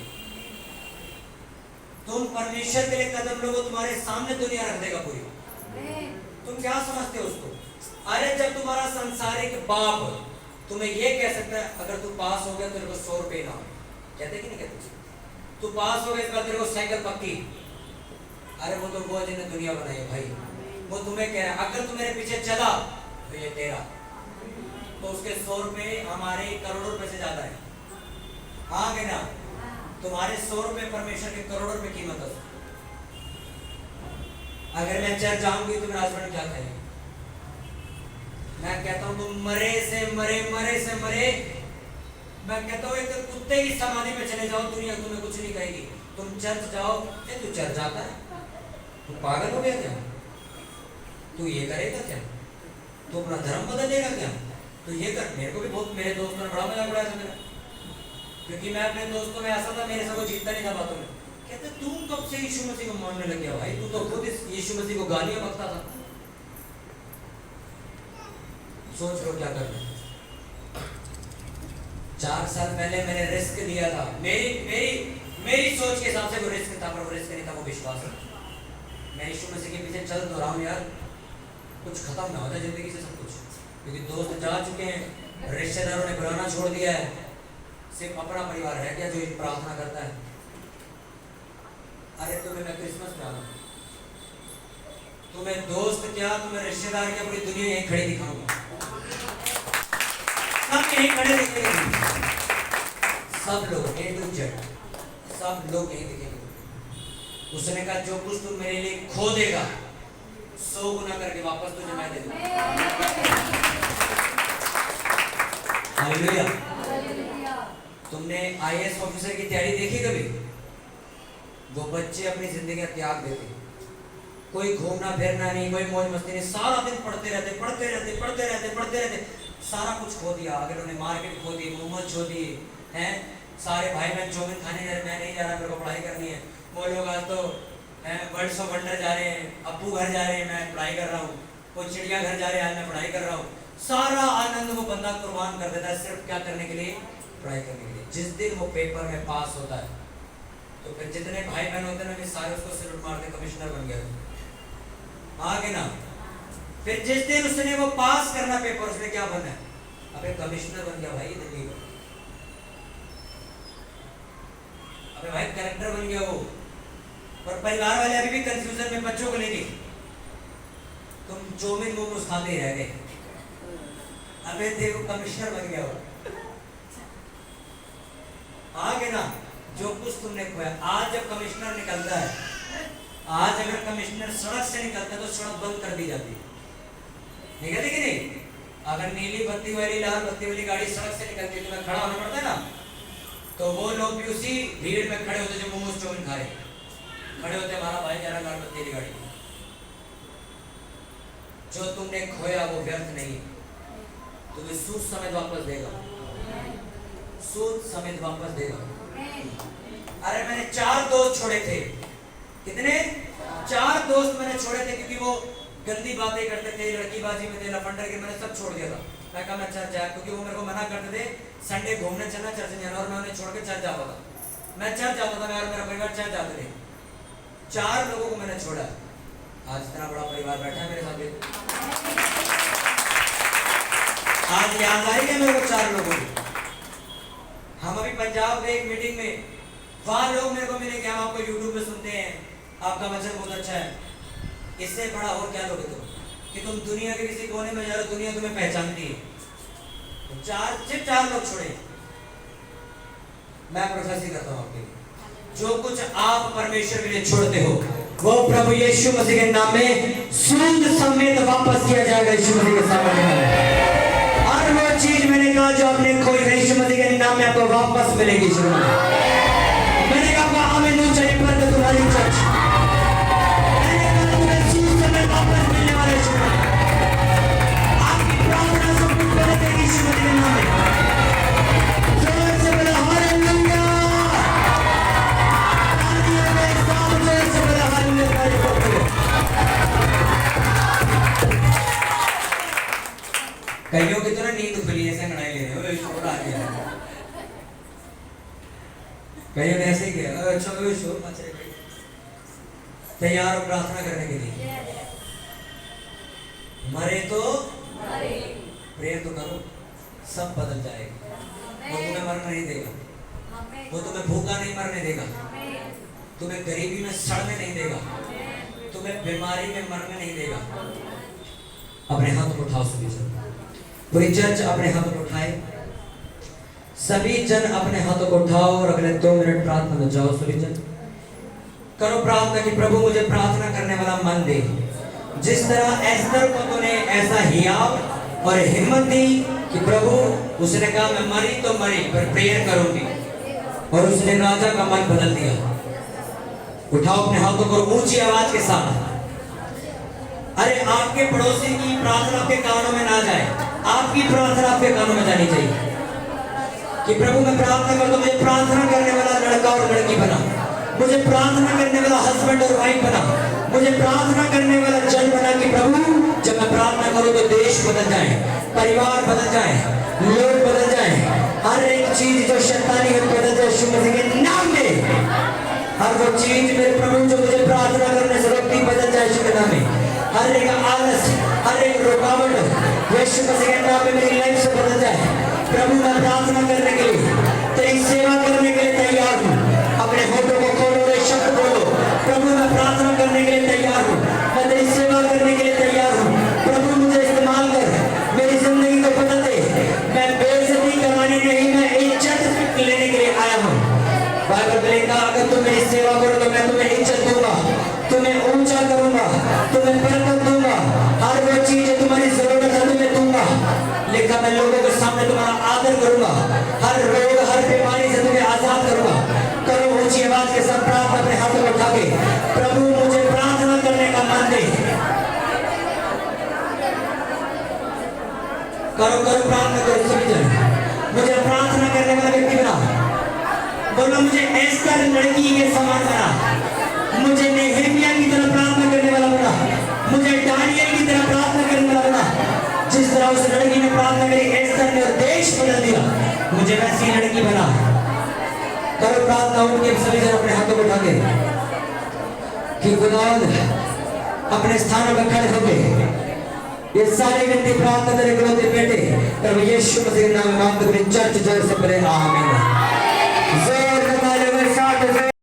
तुम परमेश्वर के लिए कदम लो, तुम्हारे सामने दुनिया रख देगा पूरी। तुम क्या समझते हो उसको? अरे जब तुम्हारा संसारिक बाप तुम्हें ये कह सकता है अगर तू पास हो गया तो तेरे को 100 रुपये ना, कहते कि नहीं कहते? तू पास हो गया इसका तेरे को साइकिल पक्की। अरे वो तो वो जिन्हें दुनिया बनाई है भाई, वो तुम्हें कह रहा है अगर तू मेरे पीछे चला तो ये तेरा, तो उसके 100 रुपये हमारे करोड़ों रुपए से ज्यादा है। हाँ कि ना? तुम्हारे 100 रुपये परमेश्वर के करोड़ों रुपए कीमत है। अगर मैं चर्च जाऊंगी तो मेरा हस्बैंड क्या कहेगा? मैं कहता हूँ तुम मरे से मरे, मरे से मरे। मैं कहता हूँ एक कुत्ते की समाधि में चले जाओ, दुनिया तुम्हें कुछ नहीं कहेगी। तुम चर्च जाओ, तू चर्च जाता है, तू पागल हो गया क्या? तू ये करेगा क्या? तू अपना धर्म बदलेगा क्या? तो ये कर। मेरे को भी बहुत, मेरे दोस्तों ने बड़ा मजाक उड़ाया था मेरा, क्योंकि मैं अपने दोस्तों में ऐसा था मेरे से वो जीतता नहीं था बातों में। कहते तू कब से यीशु मसीह को मानने लग गया भाई? तू तो खुद यीशु मसीह को गालियां बकता था। सोच लो क्या करना है। 4 साल पहले मैंने रिस्क लिया था, मेरी सोच के हिसाब से वो रिस्क था, पर वो रिस्क नहीं था, वो विश्वास था। मैं यीशु मसीह के पीछे चल तो रहा हूँ यार, कुछ खत्म ना हो जाए जिंदगी से सब कुछ, क्योंकि दोस्त जा चुके हैं, रिश्तेदारों ने बुलाना छोड़ दिया है, सिर्फ अपना परिवार रह गया जो प्रार्थना करता है। अरे तुम्हें मैं क्रिसमस में आऊँ, तुम्हें दोस्त क्या, तुम्हें रिश्तेदार क्या, पूरी दुनिया यहीं खड़ी दिखाऊंगा, सब यहीं खड़े दिखेंगे, सब लोग A to Z, सब लोग यहीं दिखेंगे। उसने कहा जो कुछ तुम मेरे लिए खो देगा 100 गुना करके वापस तुझे मैं दे दूंगा। हालेलुया। तुमने IAS ऑफिसर की तैयारी देखी कभी? वो बच्चे अपनी जिंदगी का त्याग देते, कोई घूमना फिरना नहीं, कोई मौज मस्ती नहीं, सारा दिन पढ़ते रहते। सारा कुछ खो दिया। अगर उन्होंने मार्केट खो दी, मोमोज खो दिए हैं। सारे भाई बहन चाउमीन खाने जा रहे, मैं नहीं जा रहा, मेरे को पढ़ाई करनी है। वो लोग आज तो वर्ल्ड्स ऑफ वंडर जा रहे हैं, अप्पू घर जा रहे हैं, मैं पढ़ाई कर रहा हूँ। कोई चिड़िया घर जा रहे हैं, आज मैं पढ़ाई कर रहा हूँ। सारा आनंद वो बंदा कुर्बान कर देता है सिर्फ क्या करने के लिए? पढ़ाई करने के लिए। जिस दिन वो पेपर में पास होता है तो फिर जितने भाई बहन होते हैं ना, सारे उसको सैल्यूट मारते, कमिश्नर बन गया। आगे ना, फिर जिस दिन उसने वो पास करना पेपर, उसने क्या बनना है? अबे कमिश्नर बन गया भाई दिल्ली का, अबे भाई कलेक्टर बन गया वो। और परिवार वाले अभी भी कंफ्यूजन में बच्चों को लेके, तुम चाउमीन मोमोज खाते ही रह गए, अबे देखो कमिश्नर बन गया वो। आगे ना, जो कुछ तुमने खोया, आज जब कमिश्नर निकलता है, आज अगर कमिश्नर सड़क से निकलता है तो सड़क बंद कर दी जाती है, निकलती कि नहीं? अगर नीली बत्ती वाली, लाल बत्ती वाली गाड़ी सड़क से निकलती है, तुम्हें खड़ा होना पड़ता है ना, तो वो लोग भी उसी भीड़ में खड़े होते जो मोमोज चाउमीन खा रहे, खड़े होते हमारा भाई जरा लाल बत्ती वाली गाड़ी। जो तुमने खोया वो व्यर्थ नहीं, तुम्हें सूद समेत वापस देगा, सूद समेत वापस देगा। अरे मैंने 4 दोस्त छोड़े थे। कितने? 4 दोस्त मैंने छोड़े थे, क्योंकि वो गंदी बातें करते थे, लड़कीबाजी में थे, लफंडर के, मैंने सब छोड़ दिया था। मैं कहा मैं चर्च जाया, क्योंकि वो मेरे को मना करते थे संडे घूमने चलना, चर्च नहीं जाना, और मैं उन्हें छोड़ के चर्च जाता था। मैं चर्च जाता था, मैं और मेरा परिवार चर्च जाते थे। 4 लोगों को मैंने छोड़ा, आज इतना बड़ा परिवार बैठा है मेरे साथ। आज याद आएगा मेरे को 4 लोगों को। हम अभी पंजाब गए एक मीटिंग में, वहां लोग मेरे को मिले कि हम आपको यूट्यूब पे सुनते हैं, आपका वचन बहुत अच्छा है। इससे बड़ा और क्या लोगे तुम, कि तुम दुनिया के किसी कोने में जा रहे हो, दुनिया तुम्हें पहचानती है। तो सिर्फ 4 लोग छोड़े। मैं प्रोफेसी करता हूँ आपके लिए, जो कुछ आप परमेश्वर के लिए छोड़ते हो वो प्रभु यीशु मसीह के नाम में सूद समेत वापस किया जाएगा। यीशु मसीह के सामने हर वो चीज मैंने कहा जो आपने खोई है, यीशु मसीह के नाम में आपको वापस मिलेगी। मैंने कहा हमें नहीं चाहिए पर तुम्हारी चर्च, मैंने कहा तुम्हें सूद समेत वापस मिलने वाले। आपकी प्रार्थना सब कुछ बदल देगी यीशु मसीह के नाम में। जोर से बोलो हालेलुया, तालियों में साथ जोर से बोलो हालेलुया। कईयों की तो ना नींद खुली ऐसे अंगड़ाई ले रहे हो, शोर आ गया। कईयों ने ऐसे किया, शोर मच रहे। तैयार हो प्रार्थना करने के लिए? मरे तो प्रेयर तो करो, सब बदल जाएगा। वो तुम्हें मरने नहीं देगा, वो तुम्हें भूखा नहीं मरने देगा, तुम्हें गरीबी में सड़ने नहीं देगा, तुम्हें बीमारी में मरने नहीं देगा। अपने हाथ को उठाओ सभी जन, पूरी चर्च अपने हाथों को उठाए, सभी जन अपने हाथों को उठाओ और अगले 2 मिनट प्रार्थना में जाओ। सभी जन करो प्रार्थना कि प्रभु मुझे प्रार्थना करने वाला मन दे। जिस तरह एस्तर को तूने ऐसा हियाव और हिम्मत दी कि प्रभु, उसने कहा मैं मरी तो मरी पर प्रेयर करूंगी, और उसने राजा का मन बदल दिया। उठाओ अपने हाथों को ऊंची आवाज के साथ। अरे आपके पड़ोसी की प्रार्थना आपके कानों में ना जाए, आपकी प्रार्थना आपके कानों में जानी चाहिए कि प्रभु मैं प्रार्थना करता हूं, मुझे प्रार्थना करने वाला लड़का और लड़की बना, मुझे प्रार्थना करने वाला हस्बैंड और वाइफ बना, मुझे प्रार्थना करने वाला जन बना कि प्रभु जब मैं प्रार्थना करूं तो देश बदल जाए, परिवार बदल जाए, लोग बदल जाए, हर एक चीज जो शैतानी है बदल जाए यीशु मसीह के नाम में। हर वो चीज मेरे प्रभु जो मुझे प्रार्थना करने से रोकती बदल जाए यीशु के नाम में। हर एक आलस, हर एक रुकावट यीशु मसीह के नाम में मेरी लाइफ से बदल जाए। प्रभु मैं प्रार्थना करने के लिए, तेरी सेवा करने के लिए तैयार हूँ। अपने होठों को खोलो और शब्द बोलो, प्रभु मैं प्रार्थना करने के लिए तैयार हूँ, मैं तेरी सेवा करने के लिए तैयार हूँ। प्रभु मुझे इस्तेमाल कर, मेरी जिंदगी को बदल दे। मैं बेइज्जती करवाने नहीं, मैं इज्जत लेने के लिए आया हूँ। बाइबल में लिखा अगर तुम मेरी सेवा करो तो मैं तुम्हें इज्जत दूंगा, तुम्हें ऊंचा करूंगा, तुम्हें बरकत दूंगा, हर वो चीज तुम्हारी जरूरत है तुम्हें दूंगा। लिखा मैं लोगों के सामने तुम्हारा आदर करूंगा, हर रोग हर बीमारी से तुम्हें आजाद करूंगा। करो ऊंची आवाज के साथ प्रार्थना अपने हाथों को उठा के, प्रभु मुझे प्रार्थना करने का मन करो करो प्रार्थना करो सभी जन। मुझे प्रार्थना करने वाला व्यक्ति बना। बोलो मुझे एस्तर लड़की के समान बना। मुझे नेहेमिया की तरह प्रार्थना करने वाला बना। मुझे दानियल की तरह प्रार्थना करने वाला बना। जिस तरह उस लड़की ने प्रार्थना करी, एस्तर ने देश बदल दिया, मुझे वैसी लड़की बना। करो प्रार्थना, उठ के सभी जन अपने हाथों को उठा के कि खुदावंद अपने स्थानों पर खड़े हो गए। ये सारे व्यक्ति प्रार्थना तेरे इकलौते बेटे प्रभु यीशु मसीह के नाम में मांगते हुए चर्च जोर से बोले आमीन।